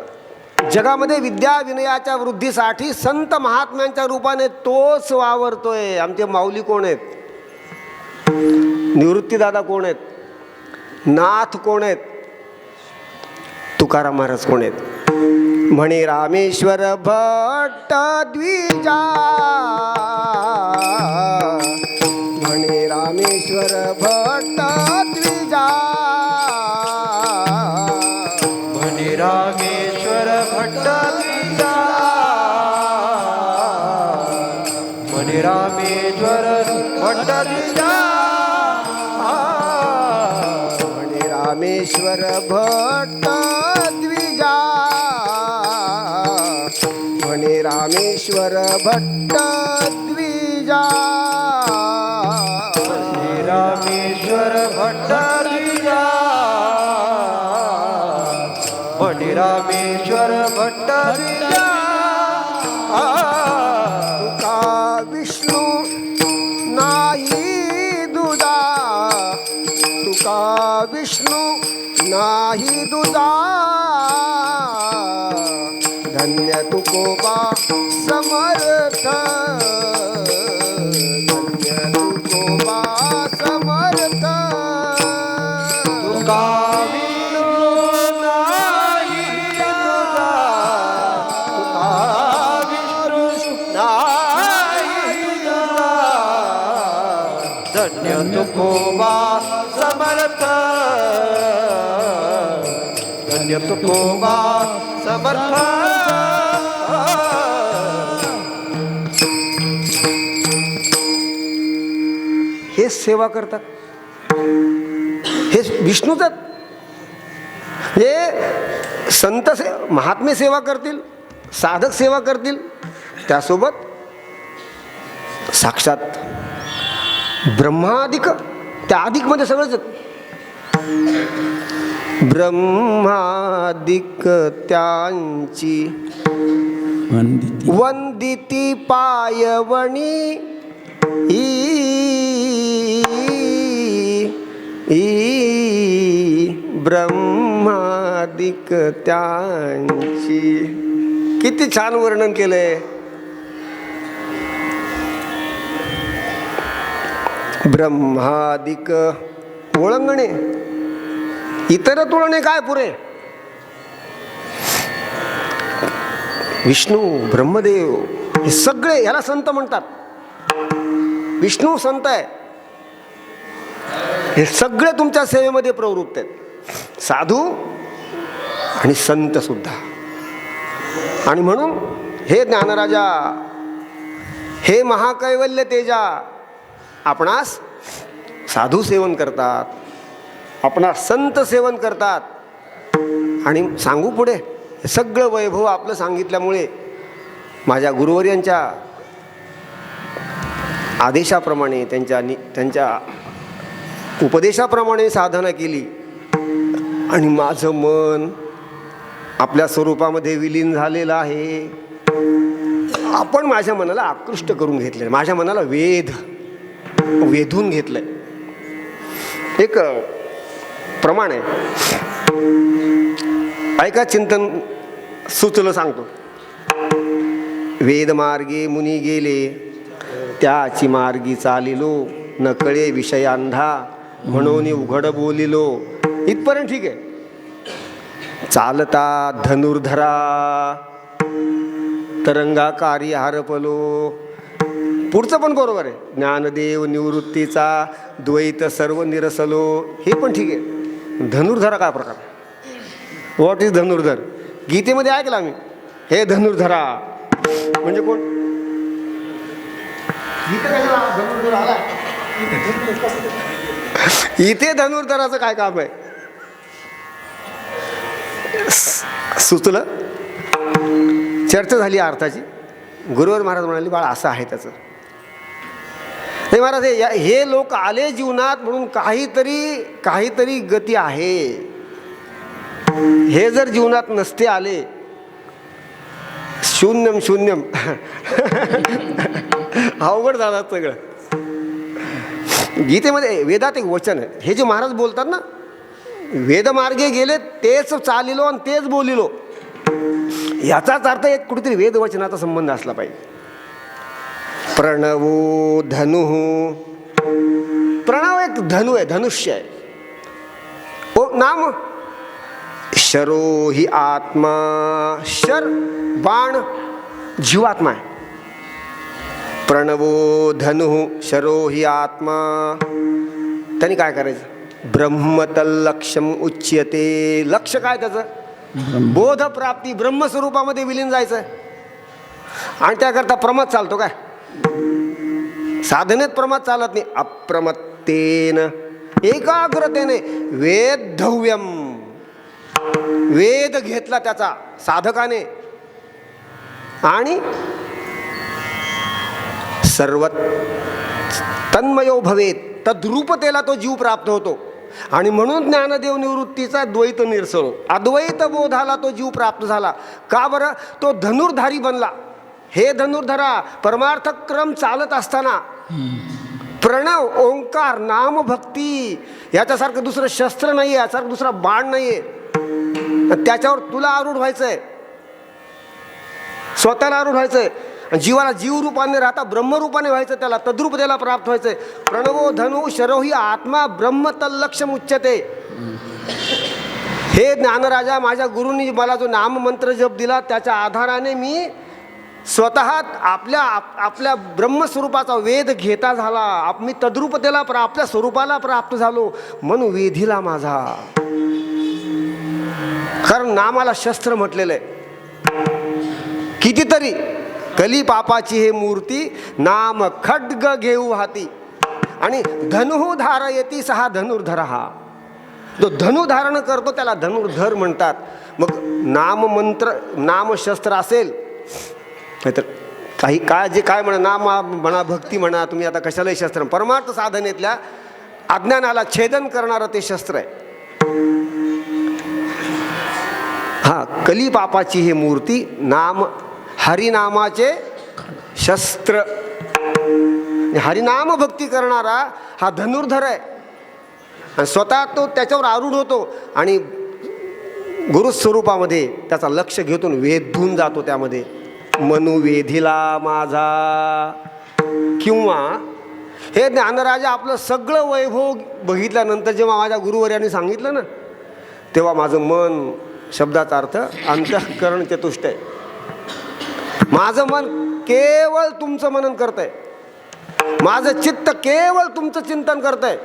जगामध्ये विद्या विनयाच्या वृद्धीसाठी संत महात्म्यांच्या रूपाने तोच वावरतोय. आमचे माऊली कोण आहेत. निवृत्तीदादा कोण आहेत. नाथ कोण आहेत. तुकाराम महाराज कोण आहेत. म्हणे रामेश्वर भट्ट द्विजा, म्हणे रामेश्वर भट्ट द्विजा, म्हणे रामेश्वर भट्ट द्विजा, म्हणे रामेश्वर भट्ट द्विजा, म्हणे रामेश्वर भट्ट द्विजा, म्हणे रामेश्वर भट्ट द्विजा, रामेश्वर भट्ट द्विजा, म्हणे रामेश्वर भट्ट द्विजा. तुका विष्णू नाही दुजा, तुका विष्णू नाही दुजा, धन्य तुकोबा समर्थ, धन्य तुकोबा समर्थ. तुका विष्णू नाही दुजा, तुका विष्णू नाही दुजा, धन्य तुकोबा समर्थ, धन्य तुकोबा समर्थ. हे सेवा करतात. हे विष्णूच हे संत महात्मे सेवा करतील, साधक सेवा करतील, त्यासोबत साक्षात ब्रह्मादिक, त्या अधिकमध्ये सगळंच ब्रह्मादिक त्यांची वंदिती पायवणी, ब्रह्मादिक त्यांची. किती छान वर्णन केलंय. ब्रह्मादिक ओळंगणे, इतर तुळणे काय पुरे. विष्णू ब्रह्मदेव हे सगळे ह्याला संत म्हणतात. विष्णू संत आहे. हे सगळे तुमच्या सेवेमध्ये प्रवृत्त आहेत. साधू आणि संत सुद्धा. आणि म्हणून हे ज्ञानराजा, हे महाकैवल्य तेजा, आपणास साधू सेवन करतात, आपणास संत सेवन करतात. आणि सांगू पुढे, हे सगळं वैभव आपलं सांगितल्यामुळे माझ्या गुरुवर्यांच्या आदेशाप्रमाणे, त्यांच्या उपदेशाप्रमाणे साधना केली आणि माझं मन आपल्या स्वरूपामध्ये विलीन झालेलं आहे. आपण माझ्या मनाला आकृष्ट करून घेतले, माझ्या मनाला वेधून घेतलंय. एक प्रमाण आहे, ऐका, चिंतन सुचलं सांगतो. वेद मार्गे मुनी गेले, त्याची मार्गी चालिलो, न कळे विषयांधा, म्हणून उघड बोलिलो. इथपर्यंत ठीक आहे. चालता धनुर्धरा, तरंगाकारी हारपलो. पुढचं पण बरोबर आहे. ज्ञानदेव निवृत्तीचा द्वैत सर्व निरसलो. हे पण ठीक आहे. धनुर्धरा काय प्रकार? व्हॉट इज धनुर्धर? गीतेमध्ये ऐकलं आम्ही, हे धनुर्धरा म्हणजे कोण? धनुर्धर आला इथे. धनुर्धराचं काय काम आहे? सुचलं, चर्चा झाली अर्थाची. गुरुवर महाराज म्हणाले, बाळा असं आहे त्याचं. नाही महाराज, हे लोक आले जीवनात म्हणून काहीतरी गती आहे. हे जर जीवनात नसते आले, शून्यम अवघड झालं सगळं. गीतेमध्ये, वेदात एक वचन आहे, हे जे महाराज बोलतात ना, वेदमार्गे गेले तेच चालिलो आणि तेच बोलिलो, याचाच अर्थ एक कुठेतरी वेदवचनाचा संबंध असला पाहिजे. प्रणवो धनु, प्रणव एक धनु आहे, धनुष्य आहे. ओ नाम शरो ही आत्मा, शर बाण जीवात्मा आहे. प्रणवो धनु शरो ही आत्मा. त्यांनी काय करायचं? ब्रह्मतल्लक्ष्यम उच्यते. लक्ष काय त्याचं? बोध प्राप्ती, ब्रह्मस्वरूपामध्ये विलीन जायचं. आणि त्याकरता प्रमाद चालतो काय? साधनेत प्रमाद चालत नाही. अप्रमत्तेन, एकाग्रतेने, वेद्धव्यम, वेद घेतला त्याचा साधकाने, आणि सर्व तन्मयो भवेत, तद्रूपतेला तो जीव प्राप्त होतो. आणि म्हणून ज्ञानदेव निवृत्तीचा द्वैत निरसलो, अद्वैत बोधाला तो जीव प्राप्त झाला. का बरं? तो धनुर्धारी बनला. हे धनुर्धरा, परमार्थ क्रम चालत असताना प्रणव, ओंकार, नाम, भक्ती याच्यासारखं दुसरं शस्त्र नाही आहे, याच्यासारखं दुसरा बाण नाही आहे. त्याच्यावर तुला आरूढ व्हायचंय, स्वतःला आरूढ व्हायचंय. जीवाला जीवरूपाने राहता ब्रह्मरूपाने व्हायचं, त्याला तद्रूपतेला प्राप्त व्हायचंय. प्रणवो धनु शरोही आत्मा ब्रह्मतल्लक्ष्यम उच्यते. हे ज्ञानराजा, माझ्या गुरूंनी मला जो नाममंत्र जप दिला, त्याच्या आधाराने मी स्वतः आपल्या ब्रह्मस्वरूपाचा वेध घेता झाला. मी तद्रूपतेला आपल्या स्वरूपाला प्राप्त झालो, म्हणून वेधीला माझा. कारण नामाला शस्त्र म्हटलेलं आहे. कितीतरी कली पापाची हे मूर्ती, नाम खड्ग घेऊ हाती, आणि धनु धारयती सहा धनुर्धर. हा जो धनु धारण करतो त्याला धनुर्धर म्हणतात. मग नाममंत्र, नामशस्त्र असेल तर काही काय म्हणा, नाम म्हणा, भक्ती म्हणा, तुम्ही आता कशालाही शस्त्र, परमार्थ साधनेतल्या अज्ञानाला छेदन करणारं ते शस्त्र आहे. हा, कली पापाची हे मूर्ती, नाम, हरिनामाचे शस्त्र. हरिनाम भक्ती करणारा हा धनुर्धर आहे. आणि स्वतः तो त्याच्यावर आरूढ होतो आणि गुरुस्वरूपामध्ये त्याचा लक्ष घेतून वेधून जातो. त्यामध्ये मनुवेधीला माझा. किंवा हे ज्ञानराजा आपलं सगळं वैभव बघितल्यानंतर जेव्हा माझ्या गुरुवर्यांनी सांगितलं ना, तेव्हा माझं मन, शब्दाचा अर्थ अंतःकरण चतुष्ट आहे, माझं मन केवळ तुमचं मनन करतंय, माझं चित्त केवळ तुमचं चिंतन करतंय.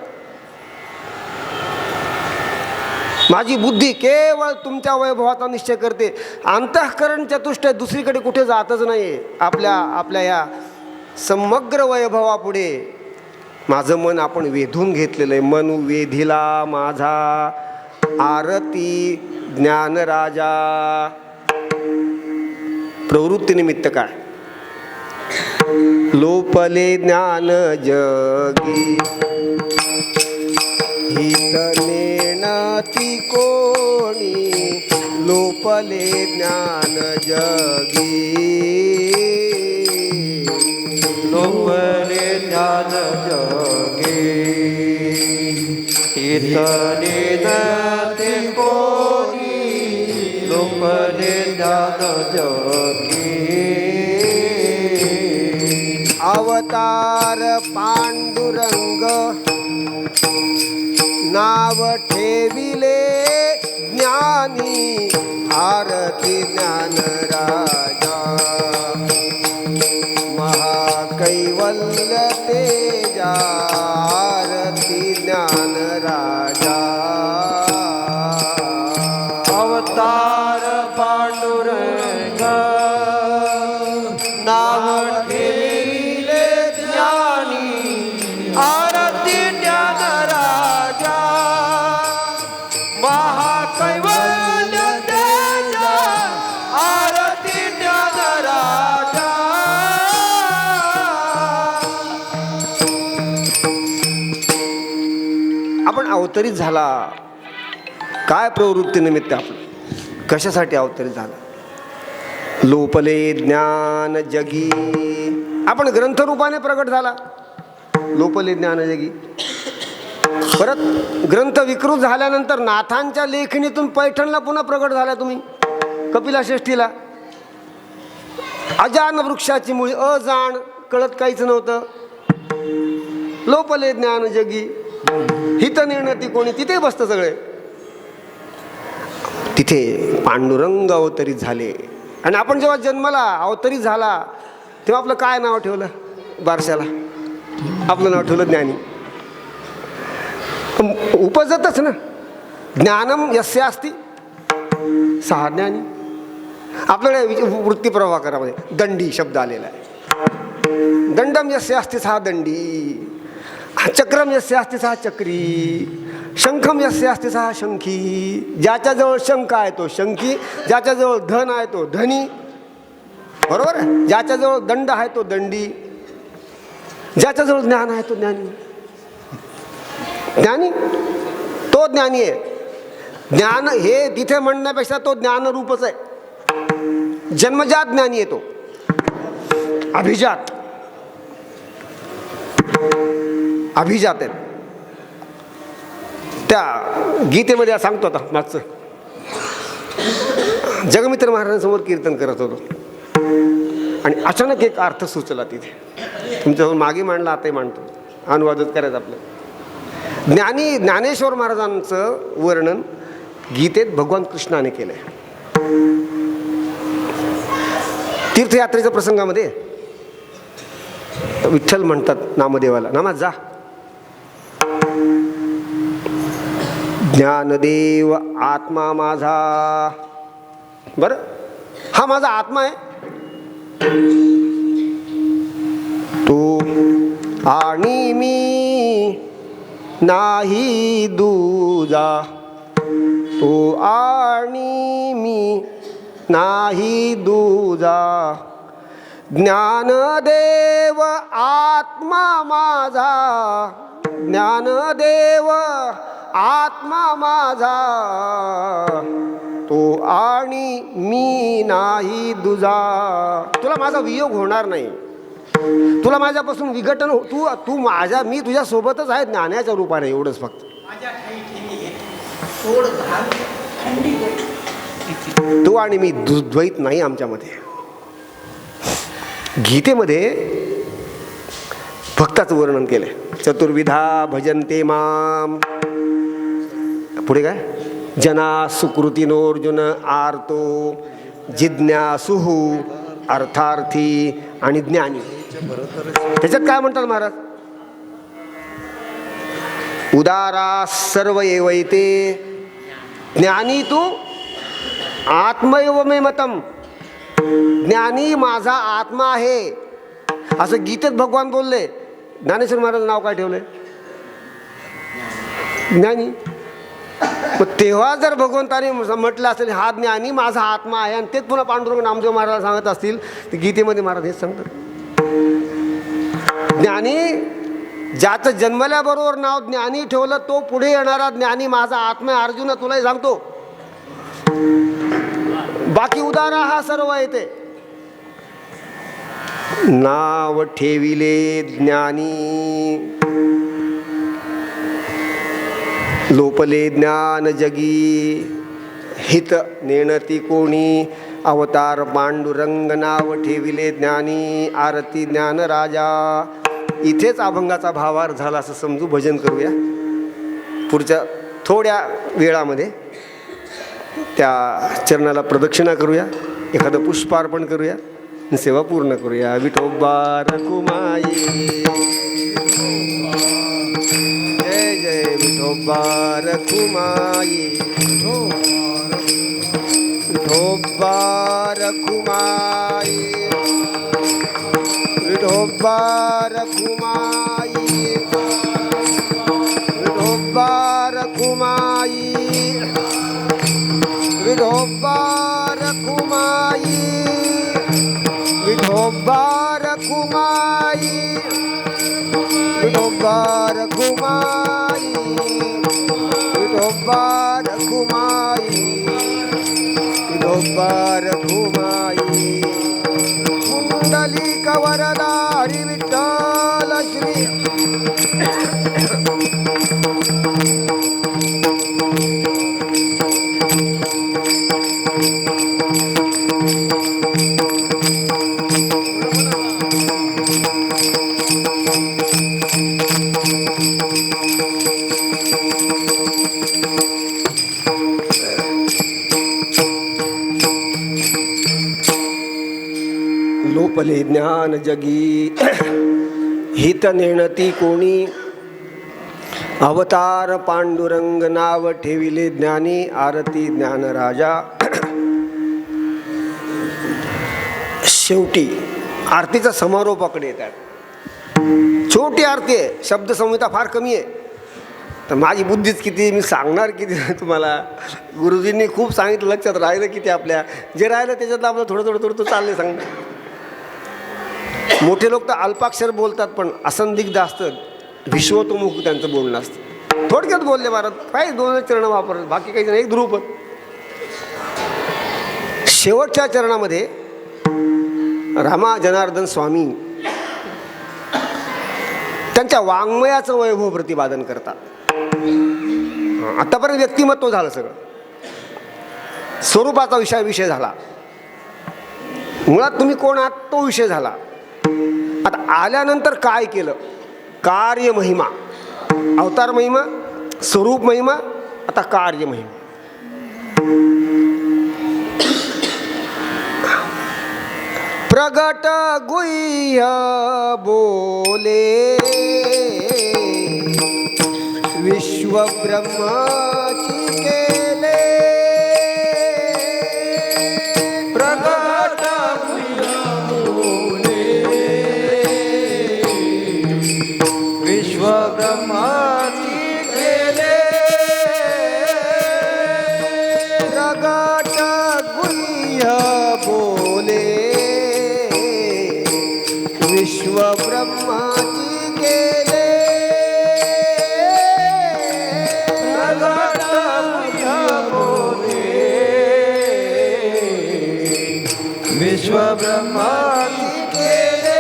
माझी बुद्धी केवळ तुमच्या वैभवाचा निश्चय करते. अंतःकरण चतुष्टय दुसरीकडे कुठे जातच नाही. आपल्या या समग्र वैभवापुढे माझं मन आपण वेधून घेतलेलं आहे. मन वेधिला माझा आरती ज्ञानराजा. प्रवृत्तीनिमित्त काय? लोपले ज्ञान जगी हित नेणती कोणी. लोपले ज्ञान जगी लोपले ज्ञान जगे हितने नते कोणी. लोपले ज्ञान जगे अवतार पांडुरंग नाव ठेविले ज्ञानी. आरती ज्ञान राजा महाकैवल्य तेजा. आरती ज्ञान राजा अवतार पांडुरंग नाव ठेविले ज्ञानी. आरती ज्ञान राजा महाकैवल्य तेजा. आरती ज्ञान राजा आपण अवतरित झाला. काय प्रवृत्तीनिमित्त आपण कशासाठी अवतरित झाला? लोपले ज्ञान जगी. आपण ग्रंथरूपाने प्रगट झाला. लोपले ज्ञान जगी. परत ग्रंथ विकृत झाल्यानंतर नाथांच्या लेखणीतून पैठणला पुन्हा प्रगट झाला तुम्ही. कपिलाषष्ठीला अजान वृक्षाची मुळी अजाण कळत काहीच नव्हतं. लोपले ज्ञान जगी हित निर्णती कोणी. तिथे बसतं सगळे. तिथे पांडुरंग अवतरित झाले. आणि आपण जेव्हा जन्माला अवतरित झाला तेव्हा आपलं काय नाव ठेवलं? बारशाला आपलं नाव ठेवलं ज्ञानी. उपजतच ना. ज्ञानम यस्य अस्ति सहा ज्ञानी. आपल्याकडे वृत्ती प्रभाकरामध्ये दंडी शब्द आलेला आहे. दंडम यस्य अस्ति सहा दंडी. चक्रम यस्य अस्ति सहा चक्री. शंखम यस्य अस्ति सहा शंखी. ज्याच्याजवळ शंख आहे तो शंखी. ज्याच्याजवळ धन आहे तो धनी. बरोबर आहे. ज्याच्याजवळ दंड आहे तो दंडी. ज्याच्याजवळ ज्ञान आहे तो ज्ञानी. ज्ञानी तो ज्ञानी आहे. ज्ञान हे तिथे म्हणण्यापेक्षा तो ज्ञानरूपच आहे. जन्मजात ज्ञानी आहे तो. अभिजात अभिजात आहेत. त्या गीतेमध्ये सांगतो आता मागचं. जगमित्र महाराजांसमोर कीर्तन करत होतो आणि अचानक एक अर्थ सुचला तिथे. तुमच्यासमोर मागे मांडला आताही मांडतो. अनुवादच करायचं आपलं. ज्ञानेश्वर महाराजांचं वर्णन गीतेत भगवान कृष्णाने केलं आहे. तीर्थयात्रेच्या प्रसंगामध्ये विठ्ठल म्हणतात नामदेवाला, नामात जा. ज्ञानदेव आत्मा माझा. बरं, हा माझा आत्मा आहे. तू आणि मी नाही दूजा. तू आणि मी नाही दूजा. ज्ञानदेव आत्मा माझा. ज्ञानदेव आत्मा माझा. तो आणि मी नाही दुजा. तुला माझा वियोग होणार नाही. तुला माझ्यापासून विघटन तू माझ्या मी तुझ्या सोबतच आहे ज्ञानाच्या रूपाने. एवढंच फक्त. तू आणि मी द्वैत नाही आमच्यामध्ये. गीतेमध्ये भक्ताचं वर्णन केलंय. चतुर्विधा भजन्ते माम. पुढे काय? जना सुकृतीनोर्जुन आर्तो जिज्ञासुः अर्थार्थी आणि ज्ञानी. त्याच्यात काय म्हणतात महाराज? उदारा सर्व एवैते ज्ञानी तू आत्मैव मे मतम, ज्ञानी माझा आत्मा आहे असं गीतेत भगवान बोलले. ज्ञानेश्वर महाराज नाव काय ठेवलंय? ज्ञानी. मग तेव्हा जर भगवंताने म्हटलं असेल हा ज्ञानी माझा आत्मा आहे, आणि तेच पुन्हा पांडुरंग नामदेव महाराज सांगत असतील, तर गीतेमध्ये महाराज हेच सांगतात. ज्ञानी ज्याचं जन्मल्याबरोबर नाव ज्ञानी ठेवलं तो पुढे येणारा ज्ञानी माझा आत्मा आहे. अर्जुना तुलाही सांगतो, बाकी उदाहरण हा सर्व येते. नाव ठेविले ज्ञानी, लोपले ज्ञान जगी, हित नेणती कोणी, अवतार पांडुरंग नाव ठेविले ज्ञानी, आरती ज्ञान राजा. इथेच अभंगाचा भावार्थ झाला असं समजू. भजन करूया पुढच्या थोड्या वेळामध्ये. त्या चरणाला प्रदक्षिणा करूया, एखादं पुष्पार्पण करूया, सेवा पूर्ण करूया. विठोबा रखुमाई, जय जय विठोबा रखुमाई, विठोबा रखुमाई, विठोबा रखुमाई, विठोबा रखुमाई, विठोबा रखुमाई, विठोबा रखुमाई, विठोबा रखुमाई, विठोबा रखुमाई, विठोबा रखुमाई. कुंडलिक वरदा हरी विठ्ठल श्री. लोपले ज्ञान जगी, हित नेणती कोणी, अवतार पांडुरंग नाव ठेविले ज्ञानी, आरती ज्ञान राजा. शेवटी आरतीचा समारोपाकडे येतात. छोटी आरती आहे, शब्दसंहिता फार कमी आहे, तर माझी बुद्धीच किती, मी सांगणार किती तुम्हाला. गुरुजींनी खूप सांगितलं, लक्षात राहिलं किती आपल्या. जे राहिलं त्याच्यात आपलं थोडं थोडं थोडं चालले सांगणं. मोठे लोक तर अल्पाक्षर बोलतात, पण असंदिग्ध असतं, विश्वतोमुख त्यांचं बोलणं असतं. थोडक्यात बोलले महाराज, काय 2 चरण वापरत, बाकी काही नाही, एक ध्रुपद. शेवटच्या चरणामध्ये रामा जनार्दन स्वामी त्यांच्या वाङ्मयाचं वैभव प्रतिपादन करतात. आतापर्यंत व्यक्तिमत्व झालं, सगळं स्वरूपाचा विषय झाला, मुळात तुम्ही कोण आहात तो विषय झाला. आता आल्यानंतर काय केलं, कार्य महिमा, अवतार महिमा, स्वरूप महिमा, आता कार्य महिमा. प्रगट गुह्य बोले, विश्व ब्रह्माची केले. प्रगट बोले, विश्व ब्रह्माची केले. प्रगट गुह्य बोले, विश्व ब्रह्माची केले. प्रगट गुह्य बोले, विश्व ब्रह्माची केले.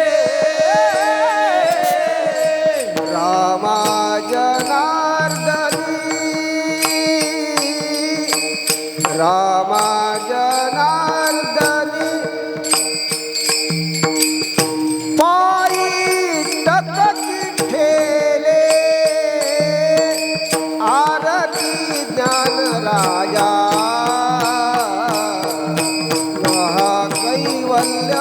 रामा जनार्दनी, रामा जनार्दनी, पायी टककी ठेले, आरती ज्ञान राजा. कैवल्य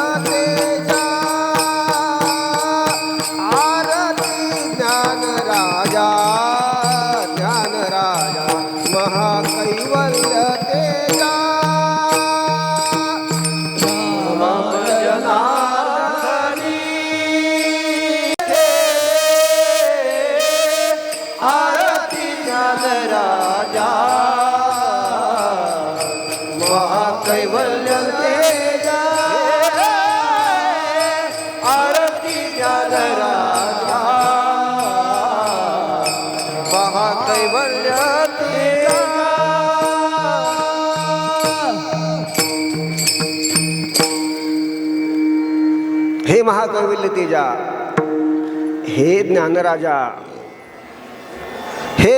महाकैवल्य तेजा, हे ज्ञानराजा, हे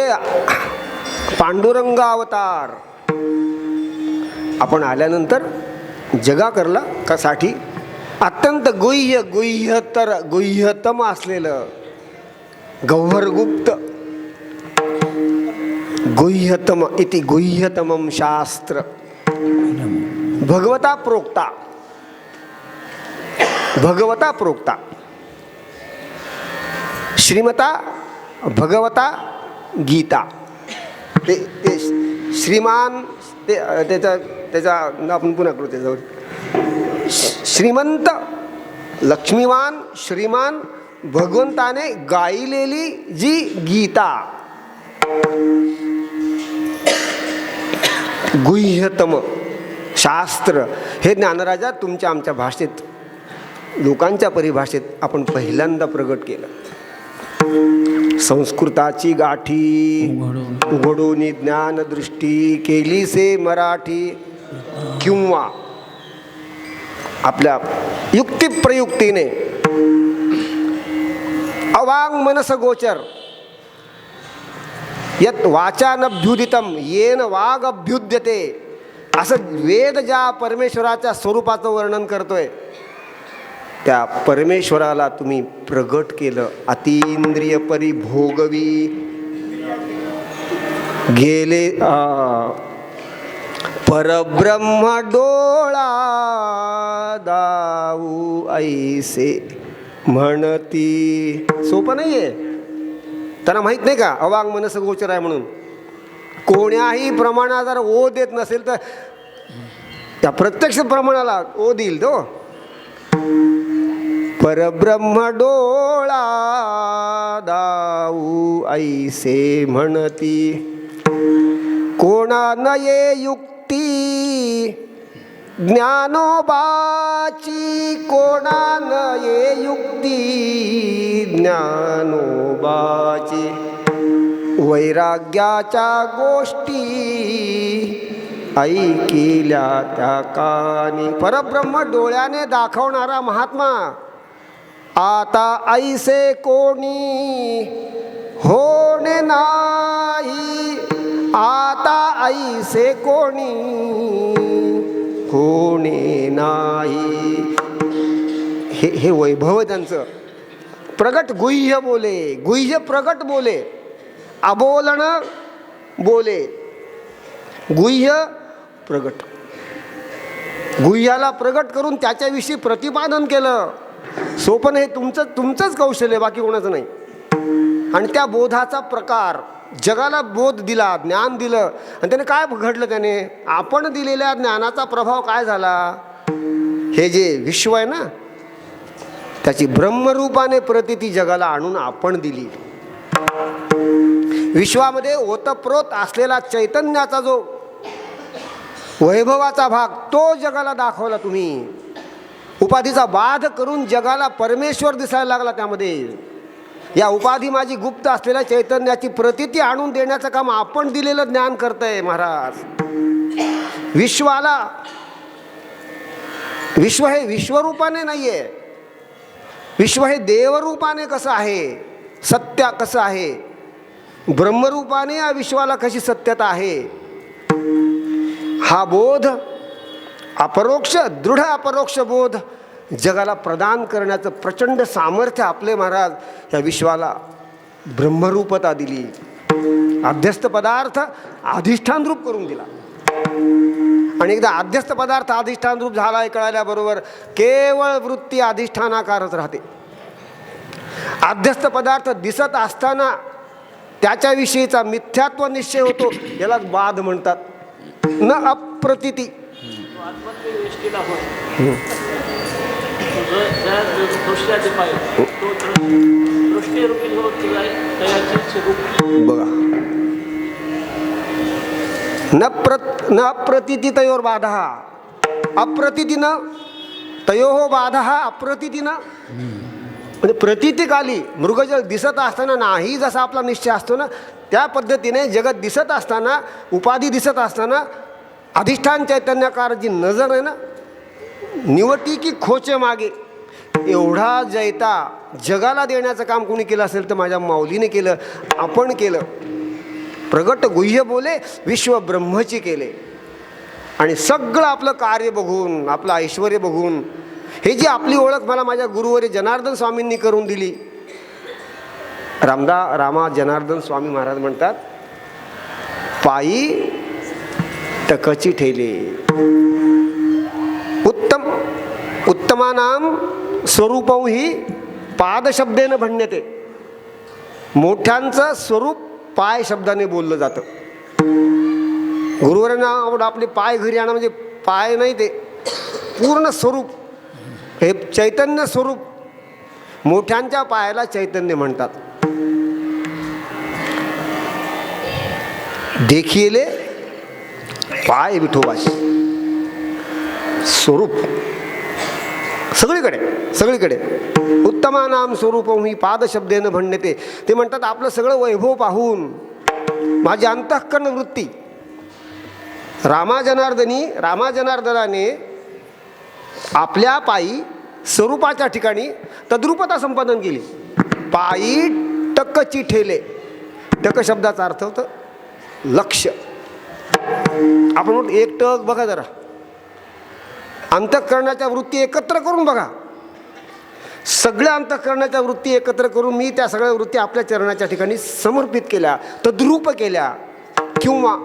पांडुरंग अवतार, आपण आल्यानंतर जगा करला कासाठी अत्यंत गुह्यतम असलेलं गौहरगुप्त गुह्यतम इति गुह्यतमं शास्त्र भगवता प्रोक्ता श्रीमता भगवता गीता. ते श्रीमान त्याचा आपण पुन्हा करू त्याच्यावर. श्रीमंत लक्ष्मीवान श्रीमान भगवंताने गायलेली जी गीता, गुह्यतम शास्त्र, हे ज्ञानराजा तुमच्या आमच्या भाषेत, लोकांच्या परिभाषेत आपण पहिल्यांदा प्रगट केलं. संस्कृताची गाठी उघडून ज्ञानदृष्टी केलीसे मराठी, किंवा आपल्या युक्तिप्रयुक्तीने अवांग मनस गोचर यत वाचानभ्युदितम येन वाग अभ्युद्यते, असं वेद ज्या परमेश्वराच्या स्वरूपाचं वर्णन करतोय त्या परमेश्वराला तुम्ही प्रगट केलं. अतींद्रिय परिभोगवी गेले परब्रह्म डोळा दाऊ ऐसे म्हणती. सोपं नाही आहे. त्यांना माहीत नाही का अवांग मनस गोचर आहे म्हणून. कोण्याही प्रमाणात जर ओ देत नसेल तर त्या प्रत्यक्ष प्रमाणाला ओ देईल तो. परब्रह्म डोळा दाऊ ऐसे म्हणती, कोणा नये युक्ती ज्ञानोबाची, कोणा नये युक्ती ज्ञानोबाची, वैराग्याच्या गोष्टी ऐकिल्या त्या कानी. परब्रह्म डोळ्याने दाखवणारा महात्मा आता ऐसे कोणी होणे नाही, आता ऐसे कोणी होणे नाही. हे वैभव त्यांचं. प्रगट गुह्य बोले, गुह्य प्रगट बोले, अबोलण बोले, गुह्य प्रगट. गुह्याला प्रगट करून त्याच्याविषयी प्रतिपादन केलं. सोपन हे तुमचंच कौशल्य, बाकी कोणाचं नाही. आणि त्या बोधाचा प्रकार जगाला बोध दिला, ज्ञान दिलं. आणि त्याने काय घडलं? त्याने आपण दिलेल्या ज्ञानाचा प्रभाव काय झाला? हे जे विश्व आहे ना त्याची ब्रह्मरूपाने प्रतीती जगाला आणून आपण दिली. विश्वामध्ये ओतप्रोत असलेला चैतन्याचा जो वैभवाचा भाग तो जगाला दाखवला तुम्ही. उपाधीचा बाध करून जगाला परमेश्वर दिसायला लागला त्यामध्ये. या उपाधी माझी गुप्त असलेल्या चैतन्याची प्रतीती आणून देण्याचं काम आपण दिलेलं ज्ञान करतंय महाराज. विश्वाला, विश्व हे विश्वरूपाने नाही आहे, विश्व हे देवरूपाने कसं आहे, सत्य कसं आहे, ब्रह्मरूपाने या विश्वाला कशी सत्यता आहे, हा बोध अपरोक्ष, दृढ अपरोक्ष बोध जगाला प्रदान करण्याचं प्रचंड सामर्थ्य आपले महाराज या विश्वाला ब्रह्मरूपता दिली. अध्यस्त पदार्थ अधिष्ठान रूप करून दिला. आणि एकदा अध्यस्त पदार्थ अधिष्ठान रूप झाला कळाल्याबरोबर केवळ वृत्ती अधिष्ठानाकारच राहते. अध्यस्त पदार्थ दिसत असताना त्याच्याविषयीचा मिथ्यात्व निश्चय होतो, याला बाध म्हणतात. न अप्रतीती. बघा, न अप्रतीती तयोर बाधा, अप्रतीतीनं तयोः बाधा अप्रतीतीनं. म्हणजे प्रतीतिकाली मृगजळ दिसत असताना नाही जसा आपला निश्चय असतो ना, त्या पद्धतीने जगत दिसत असताना, उपाधी दिसत असताना अधिष्ठान चैतन्यकार जी नजर आहे ना, निवटी की खोचे मागे, एवढा जैता जगाला देण्याचं काम कोणी केलं असेल तर माझ्या माऊलीने केलं, आपण केलं. प्रगट गुह्य बोले विश्व ब्रह्मची केले. आणि सगळं आपलं कार्य बघून, आपलं ऐश्वर बघून, हे जी आपली ओळख मला माझ्या गुरुवरी जनार्दन स्वामींनी करून दिली. रामा जनार्दन स्वामी महाराज म्हणतात, पायी टकची ठेले. उत्तमानाम स्वरूपं ही पादशब्देनं भन्यते. मोठ्यांचं स्वरूप पाय शब्दाने बोललं जातं. गुरुवरांना आपले पाय घरी आणा म्हणजे पाय नाही, ते पूर्ण स्वरूप, हे चैतन्य स्वरूप. मोठ्यांच्या पायाला चैतन्य म्हणतात. देखिले पाय विठोबाशी स्वरूप सगळीकडे उत्तमानाम स्वरूपं ही पादशब्देनं भन्यते. ते म्हणतात आपलं सगळं वैभव पाहून माझी अंतःकरण वृत्ती रामाजनार्दनाने आपल्या पायी स्वरूपाच्या ठिकाणी तद्रूपता संपादन केली. पायी टकची ठेले. टक शब्दाचा अर्थ होतं लक्ष. आपण म्हणतो एक टक बघा जरा, अंतःकरणाच्या वृत्ती एकत्र करून बघा. सगळ्या अंतःकरणाच्या वृत्ती एकत्र करून मी त्या सगळ्या वृत्ती आपल्या चरणाच्या ठिकाणी समर्पित केल्या, तद्रूप केल्या. किंवा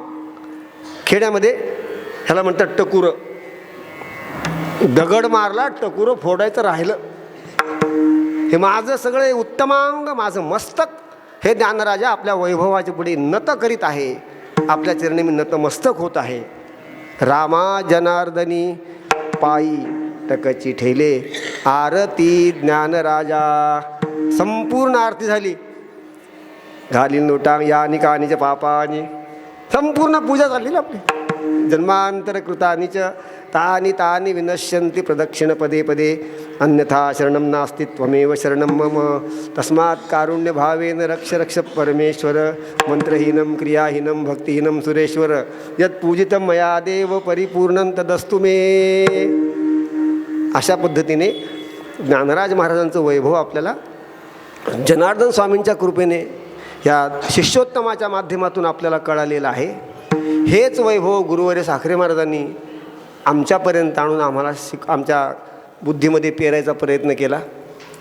खेड्यामध्ये ह्याला म्हणतात टकुरं. दगड मारला, टकुरं फोडायचं राहिलं. हे माझं सगळे उत्तमांग, माझं मस्तक हे ज्ञानराजा आपल्या वैभवाच्या पुढे नत करीत आहे. आपल्या चरणी मी नतमस्तक होत आहे. रामा जनार्दनी पायी टकची ठेले. आरती ज्ञानराजा. संपूर्ण आरती झाली. घाली नोटा यानी कानीच्या पापानी. संपूर्ण पूजा झाली ना आपली. जन्मांतर कृतानीच तानी तानी विनश्यन्ति प्रदक्षिण पदे पदे. अन्यथा शरणं नास्ति त्वमेव शरणं मम. तस्मात् कारुण्य भावेन रक्ष रक्ष परमेश्वर. मंत्रहीनं क्रियाहीनं भक्तिहीनं सुरेश्वर. यत् पूजितं मया देव परिपूर्णं तदस्तु मे. अशा पद्धतीने ज्ञानराज महाराजांचं वैभव आपल्याला जनार्दन स्वामींच्या कृपेने या शिष्योत्तमाच्या माध्यमातून आपल्याला कळालेलं आहे. हेच वैभव गुरुवर्य साखरे महाराजांनी आमच्यापर्यंत आणून आम्हाला आमच्या बुद्धीमध्ये पेरायचा प्रयत्न केला.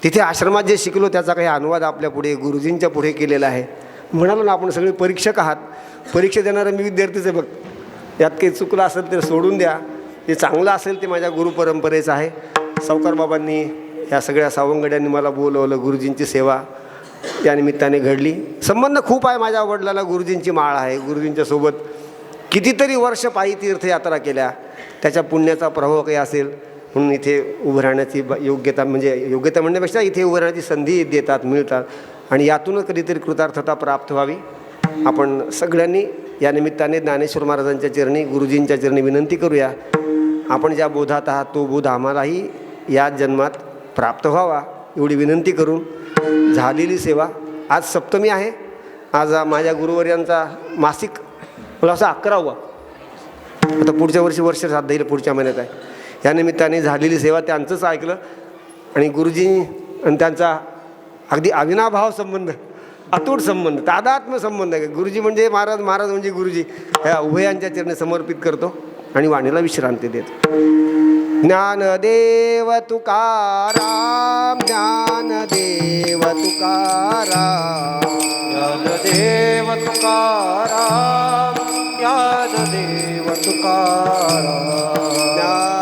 तिथे आश्रमात जे शिकलो त्याचा काही अनुवाद आपल्या पुढे गुरुजींच्या पुढे केलेला आहे. म्हणालो ना आपण सगळे परीक्षक आहात. परीक्षा देणारा मी विद्यार्थीच आहे बघ. यात काही चुकलं असेल तर सोडून द्या. जे चांगलं असेल ते माझ्या गुरुपरंपरेचं आहे. सावकार बाबांनी या सगळ्या सावंगड्यांनी मला बोलवलं. गुरुजींची सेवा त्या निमित्ताने घडली. संबंध खूप आहे. माझ्या वडिलाला गुरुजींची माळ आहे. गुरुजींच्या सोबत कितीतरी वर्ष पायी तीर्थयात्रा केल्या. त्याच्या पुण्याचा प्रभाव काही असेल म्हणून इथे उभं राहण्याची योग्यता म्हणण्यापेक्षा इथे उभं राहण्याची संधी देतात, मिळतात. आणि यातूनच कधीतरी कृतार्थता प्राप्त व्हावी. आपण सगळ्यांनी या निमित्ताने ज्ञानेश्वर महाराजांच्या चरणी, गुरुजींच्या चरणी विनंती करूया. आपण ज्या बोधात आहात तो बोध आम्हालाही या जन्मात प्राप्त व्हावा एवढी विनंती करून झालेली सेवा. आज सप्तमी आहे. आज माझ्या गुरुवर्यांचा मासिक मला असं 11वा. आता पुढच्या वर्षी वर्ष श्राद्ध येईल, पुढच्या महिन्यात आहे. या निमित्ताने झालेली सेवा त्यांचंच ऐकलं आणि गुरुजी आणि त्यांचा अगदी अविनाभाव संबंध, अतूट संबंध, तादात्म्य संबंध आहे. गुरुजी म्हणजे महाराज, महाराज म्हणजे गुरुजी. ह्या उभयांच्या चरणी समर्पित करतो आणि वाणीला विश्रांती देतो. ज्ञानदेव तुकाराम, ज्ञानदेव तुकाराम, ज्ञानदेव तुकाराम, ज्ञानदेव तुकाराम,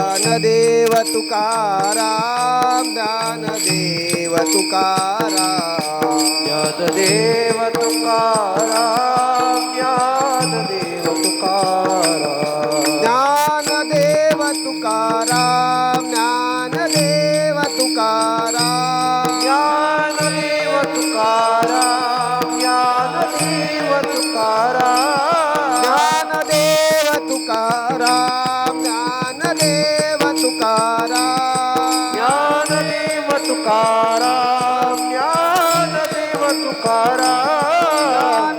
ज्ञानदेव तुकाराम, ज्ञानदेव तुकाराम, ज्ञानदेव तुकाराम, ज्ञानदेव तुकाराम, ज्ञानदेव तुकाराम, ज्ञानदेव तुकाराम, ज्ञानदेव तुकाराम, ज्ञानदेव तुकाराम, ज्ञानदेव तुकाराम, ज्ञानदेव तुकाराम, ज्ञानदेव तुकाराम, ज्ञानदेव तुकाराम,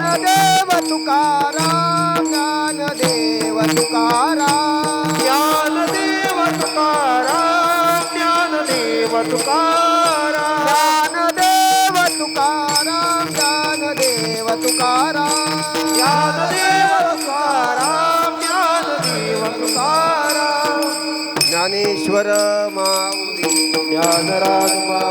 ज्ञानदेव तुकाराम, ज्ञानदेव तुकाराम, ज्ञानदेव तुकाराम, ज्ञानदेव तुकाराम ज्ञानदेव तुकाराम ज्ञानदेव तुकाराम ज्ञानदेव तुकाराम ज्ञानदेव तुकाराम ज्ञानेश्वर माऊली ज्ञानराज माऊली